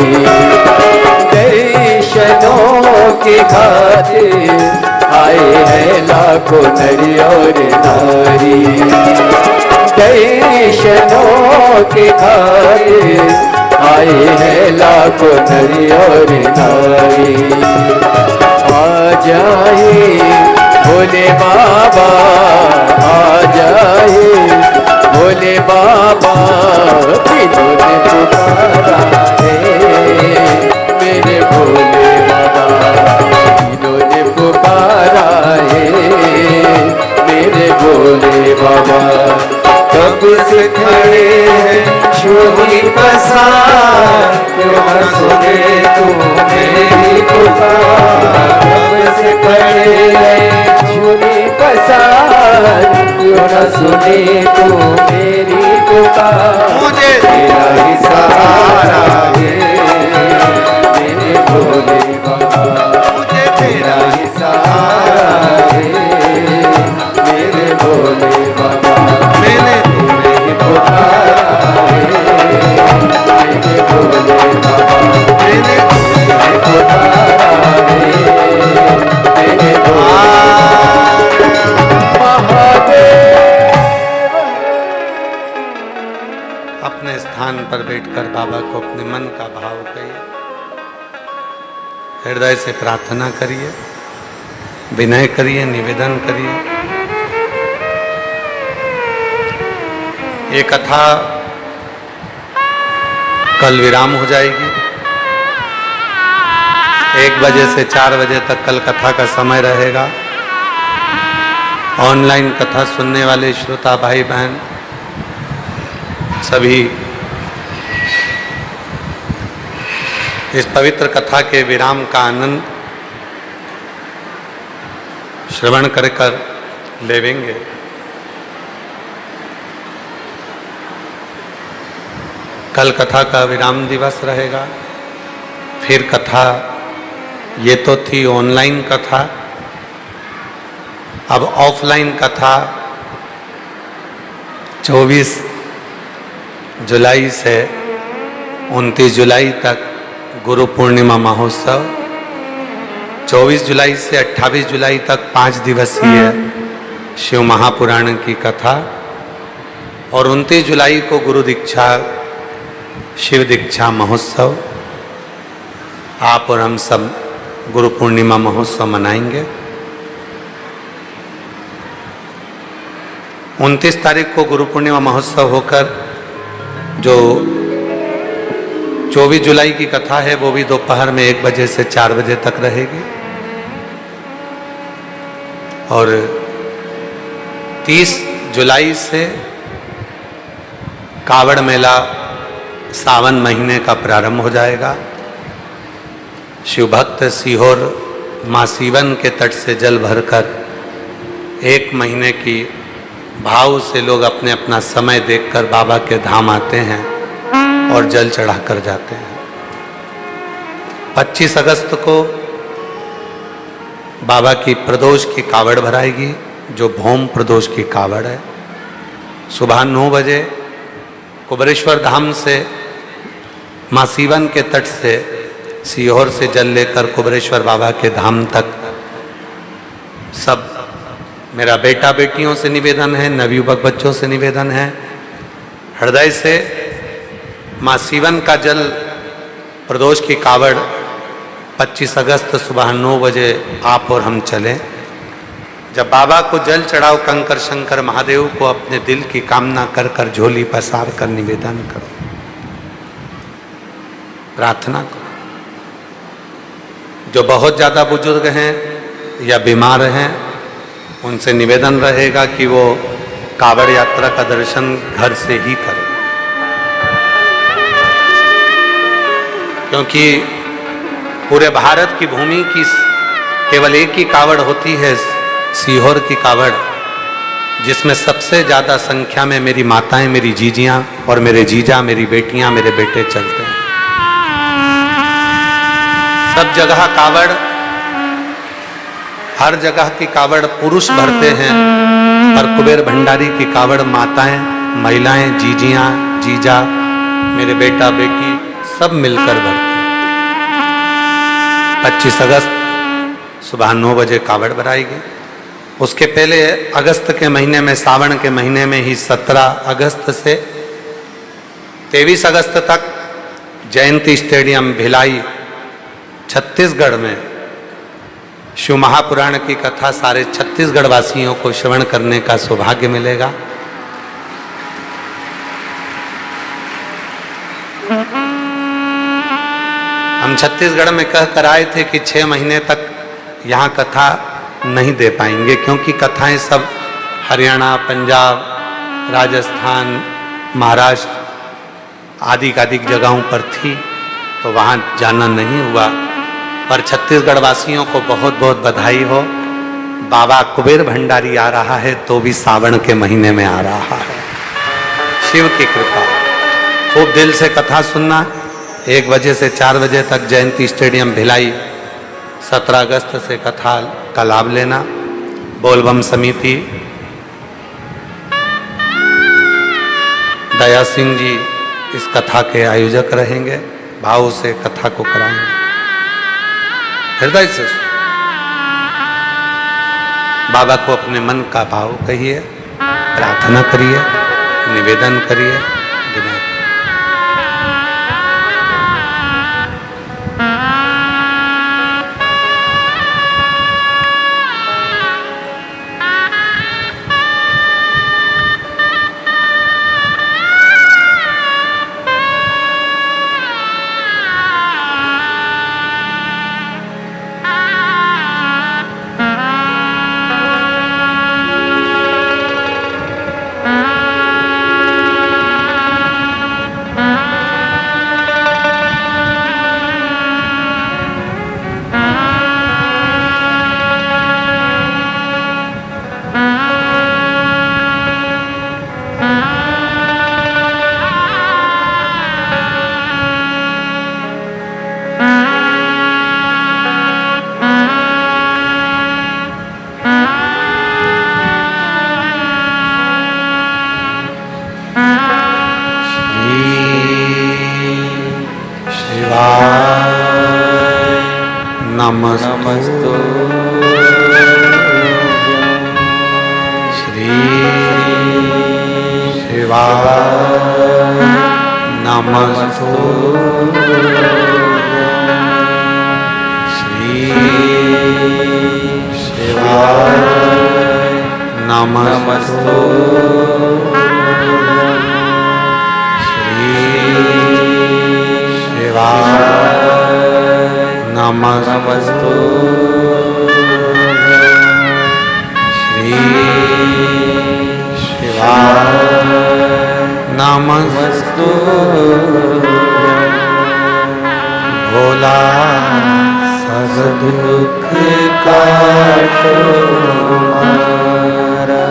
दर्शनों के खातिर आए हैं लाखों नर और नारी। दर्शनों के खातिर आए हैं लाखों नर और नारी। आ जाए भोले बाबा, आ जाए भोले बाबा, दिलों ने पुकारा है मेरे भोले बाबा, दिलों ने पुकारा है मेरे भोले बाबा। कब से खड़े हैं झोली पसार, क्यों न सुने तू मेरी पुकार। कब से खड़े हैं झोली पसार, क्यों न सुने तू मेरी पुकार। मुझे तेरा ही सहारा है मेरे भोले बाबा, मुझे तेरा ही सहारा है मेरे भोले बाबा। मैंने तुम्हें ही पुकारा है मेरे भोले बाबा, मैंने तुम्हें पुकारा है मेरे भोले महादेव। अपने स्थान पर बैठकर बाबा को अपने मन का भाव कहिए, हृदय से प्रार्थना करिए, विनय करिए, निवेदन करिए। ये कथा कल विराम हो जाएगी। 1 बजे से 4 बजे तक कल कथा का समय रहेगा। ऑनलाइन कथा सुनने वाले श्रोता भाई बहन सभी इस पवित्र कथा के विराम का आनंद श्रवण कर लेवेंगे। कल कथा का विराम दिवस रहेगा। फिर कथा, ये तो थी ऑनलाइन कथा, अब ऑफलाइन कथा 24 जुलाई से 29 जुलाई तक गुरु पूर्णिमा महोत्सव, 24 जुलाई से 28 जुलाई तक 5 दिवसीय शिव महापुराण की कथा और 29 जुलाई को गुरु दीक्षा शिव दीक्षा महोत्सव। आप और हम सब गुरु पूर्णिमा महोत्सव मनाएंगे। 29 तारीख को गुरु पूर्णिमा महोत्सव होकर जो 24 जुलाई की कथा है वो भी दोपहर में 1 बजे से 4 बजे तक रहेगी। और 30 जुलाई से कावड़ मेला सावन महीने का प्रारंभ हो जाएगा। शिव भक्त सीहोर माँ सीवन के तट से जल भरकर 1 महीने की भाव से लोग अपने अपना समय देखकर बाबा के धाम आते हैं और जल चढ़ाकर जाते हैं। 25 अगस्त को बाबा की प्रदोष की कावड़ भराएगी, जो भौम प्रदोष की कावड़ है। सुबह 9 बजे कुबरेश्वर धाम से माँ सीवन के तट से सीहोर से जल लेकर कुबरेश्वर बाबा के धाम तक सब मेरा बेटा बेटियों से निवेदन है, नवयुवक बच्चों से निवेदन है, हृदय से माँ सीवन का जल प्रदोष की कावड़ 25 अगस्त सुबह 9 बजे आप और हम चलें। जब बाबा को जल चढ़ाओ, कंकर शंकर महादेव को अपने दिल की कामना कर कर झोली पसार कर निवेदन करो, प्रार्थना करो। जो बहुत ज़्यादा बुजुर्ग हैं या बीमार हैं, उनसे निवेदन रहेगा कि वो कावड़ यात्रा का दर्शन घर से ही करें, क्योंकि पूरे भारत की भूमि की केवल एक ही कावड़ होती है, सीहोर की कावड़, जिसमें सबसे ज़्यादा संख्या में मेरी माताएं, मेरी जीजियां और मेरे जीजा, मेरी बेटियां, मेरे बेटे चलते हैं। सब जगह कावड़, हर जगह की कावड़ पुरुष भरते हैं, पर कुबेर भंडारी की कावड़ माताएं, महिलाएं, जीजियां, जीजा, मेरे बेटा बेटी सब मिलकर भरते हैं। 25 अगस्त सुबह 9 बजे कावड़ भराएगी। उसके पहले अगस्त के महीने में, सावन के महीने में ही 17 अगस्त से 23 अगस्त तक जयंती स्टेडियम भिलाई छत्तीसगढ़ में शिव महापुराण की कथा सारे छत्तीसगढ़ वासियों को श्रवण करने का सौभाग्य मिलेगा। हम छत्तीसगढ़ में कह कर आए थे कि 6 महीने तक यहाँ कथा नहीं दे पाएंगे, क्योंकि कथाएं सब हरियाणा, पंजाब, राजस्थान, महाराष्ट्र आदि जगहों पर थी, तो वहाँ जाना नहीं हुआ। पर छत्तीसगढ़ वासियों को बहुत बहुत बधाई हो। बाबा कुबेर भंडारी आ रहा है, तो भी सावन के महीने में आ रहा है। शिव की कृपा। खूब दिल से कथा सुनना। 1 बजे से 4 बजे तक जयंती स्टेडियम भिलाई, 17 अगस्त से कथा का लाभ लेना। बोलबम समिति दया सिंह जी इस कथा के आयोजक रहेंगे, भाव से कथा को कराएंगे। हृदय से बाबा को अपने मन का भाव कहिए, प्रार्थना करिए, निवेदन करिए, विनय। नमस्तु श्री शिवाय नमस्तु श्री शिवाय नमस्तु श्री शिवाय नमस्तु श्री शिवाय नमस्तु भोला सब दुख काटो हमारा,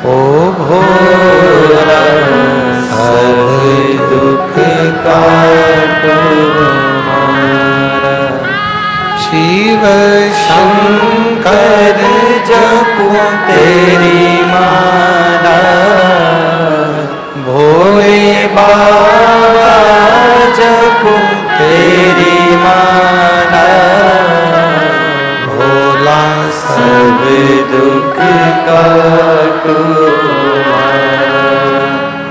ओ भोला सब दुख काटो हमारा। शिव शंकर जपो तेरी माला, भोले बाबा जपो तेरी माला। भोला सब दुख काटो हमारा,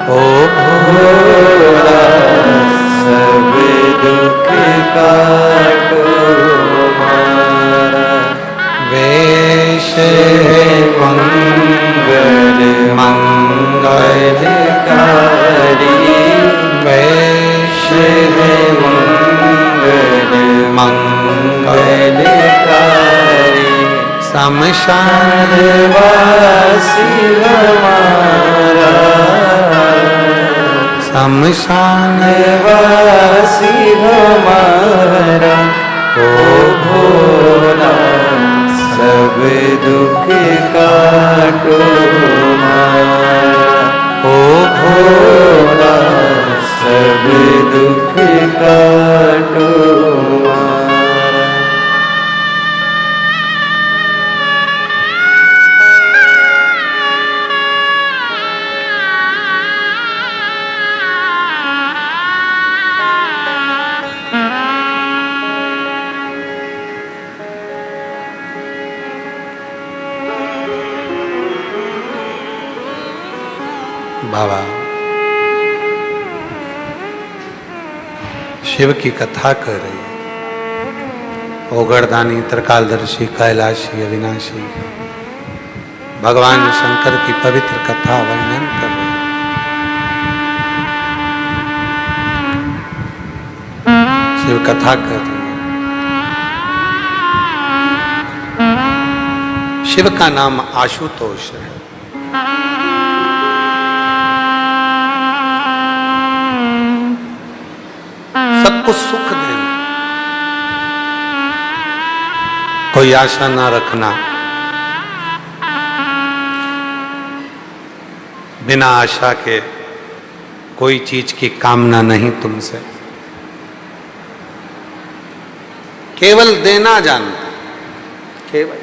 ओ भोला सब दुख काटो हमारा। वेश मंगल मंगलकारी, वेश मंगल मंगलकारी। शमशान वासी हमारा, शमशान वासी हमारा। ओ भोला सब दुख काटो हमारा, ओ भोला सब दुख काटो हमारा। बाबा शिव की कथा कर रही है। ओगरदानी, त्रिकालदर्शी, कैलाशी, अविनाशी भगवान शंकर की पवित्र कथा वर्णन कर रहे हैं। शिव कथा कर रही है। शिव का नाम आशुतोष है। सबको सुख देना, कोई आशा ना रखना, बिना आशा के कोई चीज की कामना नहीं तुमसे, केवल देना जानता, केवल।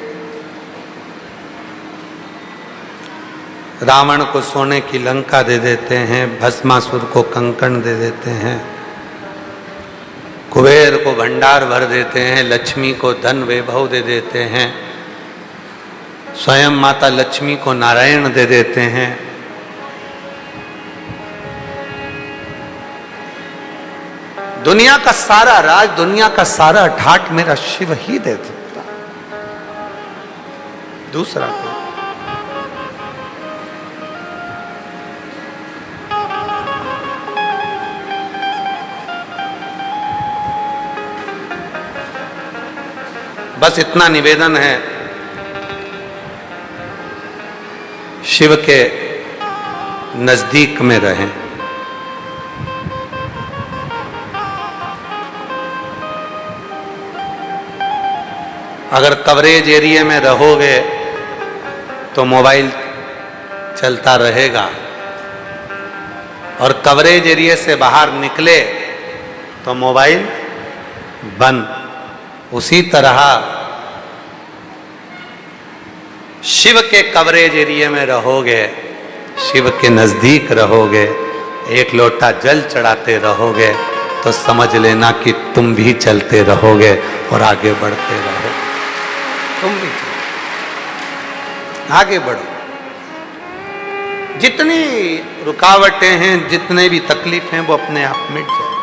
रावण को सोने की लंका दे देते हैं, भस्मासुर को कंकण दे देते हैं, कुबेर को भंडार भर देते हैं, लक्ष्मी को धन वैभव दे देते हैं, स्वयं माता लक्ष्मी को नारायण दे देते हैं। दुनिया का सारा राज, दुनिया का सारा ठाट मेरा शिव ही दे सकता, दूसरा कोई। बस इतना निवेदन है, शिव के नजदीक में रहें। अगर कवरेज एरिया में रहोगे तो मोबाइल चलता रहेगा, और कवरेज एरिया से बाहर निकले तो मोबाइल बंद। उसी तरह शिव के कवरेज एरिया में रहोगे, शिव के नजदीक रहोगे, एक लोटा जल चढ़ाते रहोगे, तो समझ लेना कि तुम भी चलते रहोगे और आगे बढ़ते रहोगे। तुम भी चलो, आगे बढ़ो। जितनी रुकावटें हैं, जितने भी तकलीफ हैं, वो अपने आप मिट जाए।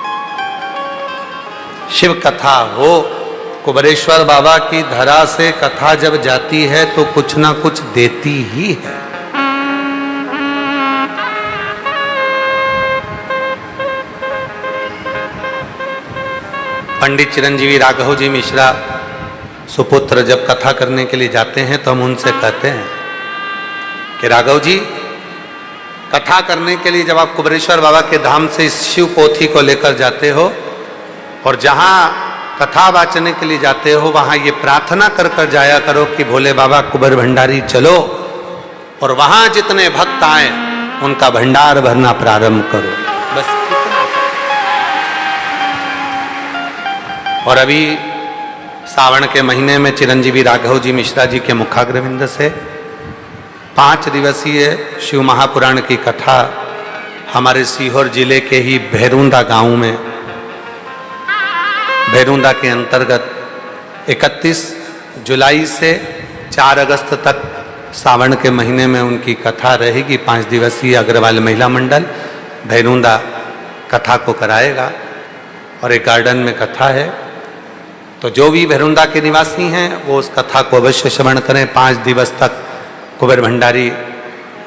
शिव कथा हो, कुबेरेश्वर बाबा की धरा से कथा जब जाती है तो कुछ ना कुछ देती ही है। पंडित चिरंजीवी राघव जी मिश्रा सुपुत्र जब कथा करने के लिए जाते हैं तो हम उनसे कहते हैं कि राघव जी, कथा करने के लिए जब आप कुबेरेश्वर बाबा के धाम से इस शिव पोथी को लेकर जाते हो और जहां कथा वाचने के लिए जाते हो, वहां ये प्रार्थना कर कर जाया करो कि भोले बाबा कुबेर भंडारी चलो, और वहां जितने भक्त आए उनका भंडार भरना प्रारंभ करो। बस इतना। और अभी सावन के महीने में चिरंजीवी राघव जी मिश्रा जी के मुखाग्रविंद से 5 दिवसीय शिव महापुराण की कथा हमारे सीहोर जिले के ही भैरूंदा गांव में, भैरूंदा के अंतर्गत 31 जुलाई से 4 अगस्त तक सावन के महीने में उनकी कथा रहेगी। 5 दिवसीय अग्रवाल महिला मंडल भैरूंदा कथा को कराएगा और एक गार्डन में कथा है। तो जो भी भैरूंदा के निवासी हैं वो उस कथा को अवश्य श्रवण करें। 5 दिवस तक कुबेर भंडारी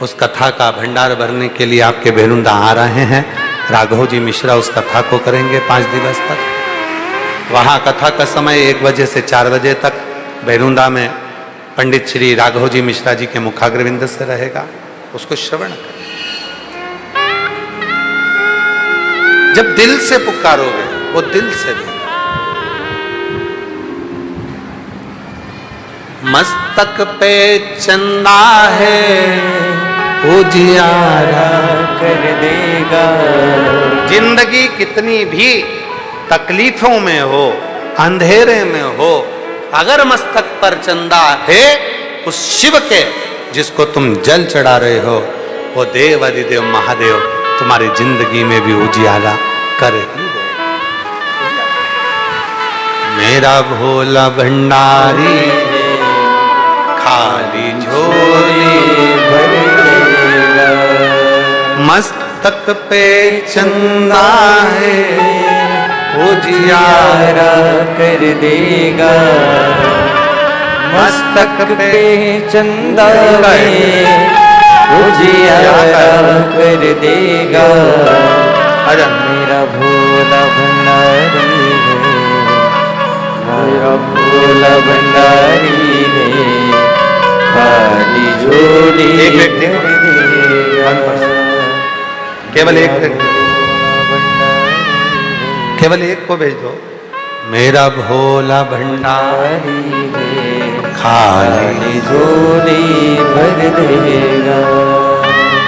उस कथा का भंडार भरने के लिए आपके भैरूंदा आ रहे हैं। राघव जी मिश्रा उस कथा को करेंगे 5 दिवस तक। वहाँ कथा का समय 1 बजे से 4 बजे तक भैरूंदा में पंडित श्री राघव जी मिश्रा जी के मुखाग्रविंद से रहेगा। उसको श्रवण करें। जब दिल से पुकारोगे वो दिल से देगा। मस्तक पे चंदा है उजियारा कर देगा। जिंदगी कितनी भी तकलीफों में हो, अंधेरे में हो, अगर मस्तक पर चंदा है उस शिव के जिसको तुम जल चढ़ा रहे हो, वो देव अधिदेव महादेव तुम्हारी जिंदगी में भी उजियाला कर ही देगा। मेरा भोला भंडारी खाली झोली भर देगा। मस्तक पे चंदा है उजियारा यारा कर देगा, मस्तक पे चंदा है उजियारा कर देगा। आजा मेरा भोला भंडारी है, मेरा भोला भंडारी है, खाली झोली एक व्यक्ति को, भर देगा। 1%, केवल एक व्यक्ति, केवल एक को भेज दो। मेरा भोला भंडारी है, खाली झोली भर देगा।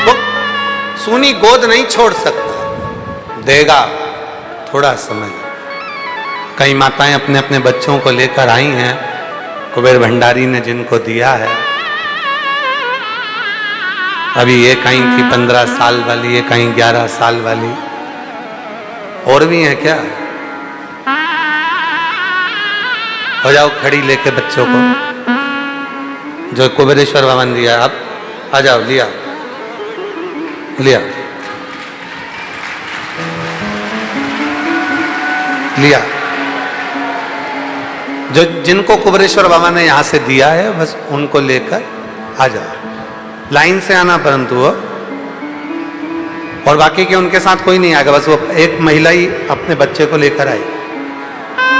वो सूनी गोद नहीं छोड़ सकता, देगा, थोड़ा समय। कई माताएं अपने अपने बच्चों को लेकर आई हैं, कुबेर भंडारी ने जिनको दिया है। अभी ये कहीं थी 15 साल वाली, ये कहीं 11 साल वाली, और भी हैं क्या? हो जाओ खड़ी लेके बच्चों को, जो कुबेरेश्वर बाबा ने दिया। आप आ जाओ, लिया लिया लिया। जो जिनको कुबेरेश्वर बाबा ने यहां से दिया है, बस उनको लेकर आ जाओ। लाइन से आना परंतु वो, और बाकी के उनके साथ कोई नहीं आएगा। बस वो एक महिला ही अपने बच्चे को लेकर आई,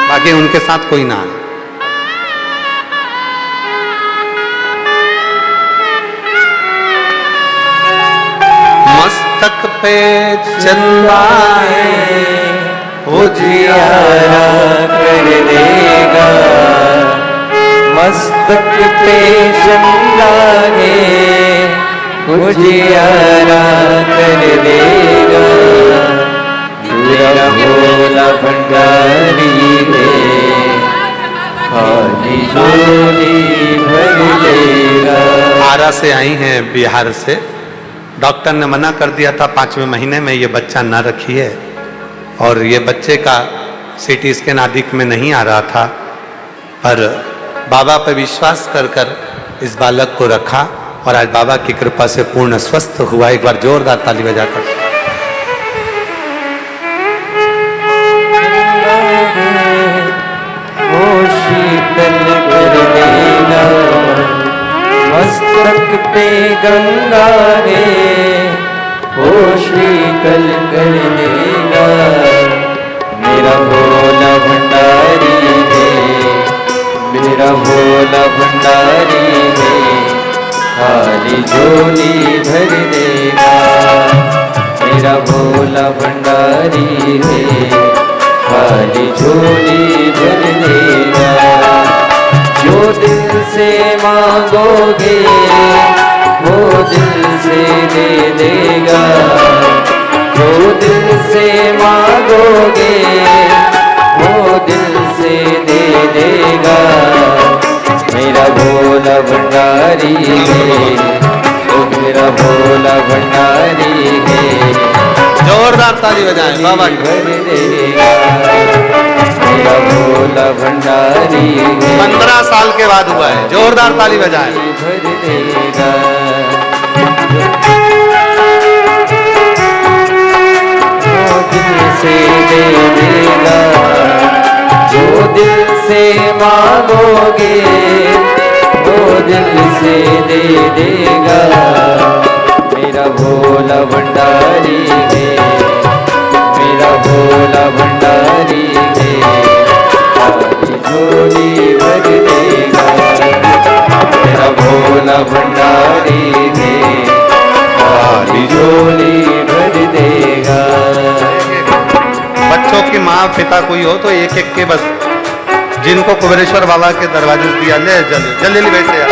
बाकी उनके साथ कोई ना आए। मस्तक पे चंदा है उजियारा कर देगा, मस्तक पे चंदा है उजियारा कर देगा। मेरा भोला भंडारी है, खाली झोली भर देगा। आरा से आई हैं, बिहार से। डॉक्टर ने मना कर दिया था 5वें महीने में ये बच्चा ना रखिए, और ये बच्चे का सीटी स्कैन आदिक में नहीं आ रहा था, पर बाबा पर विश्वास कर कर इस बालक को रखा, और आज बाबा की कृपा से पूर्ण स्वस्थ हुआ। एक बार जोरदार ताली बजाकर। वो शीतल कर देगा, मस्तक पे गंगा है, वो शीतल कर देगा। मेरा भोला भंडारी है, मेरा भोला भंडारी है, खाली झोली भर देगा। मेरा भोला भंडारी है, खाली झोली भर देगा। जो दिल से मांगोगे वो दिल से दे देगा, जो दिल से मांगोगे वो दिल से दे देगा। मेरा भोला भंडारी है, ओ मेरा भोला भंडारी है, जोरदार ताली बजाएं बाबा। भर देगा। मेरा भोला भंडारी है, 15 साल के बाद हुआ है। जोरदार ताली बजाएं। भर देगा। जो दिल से दे देगा, जो दिल से मांगोगे वो दिल से दे देगा। मेरा भोला भंडारी है, मेरा भोला भंडारी है, खाली झोली भर देगा। मेरा भोला भंडारी है, खाली झोली भर देगा। बच्चों की माँ पिता कोई हो तो एक एक के बस, जिनको कुबेरेश्वर बाबा के दरवाजे से दिया, ले जल्दी जल्दी बैठे यार,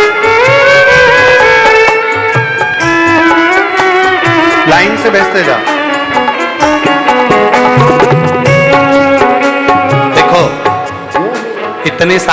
लाइन से बैठते जा। देखो इतने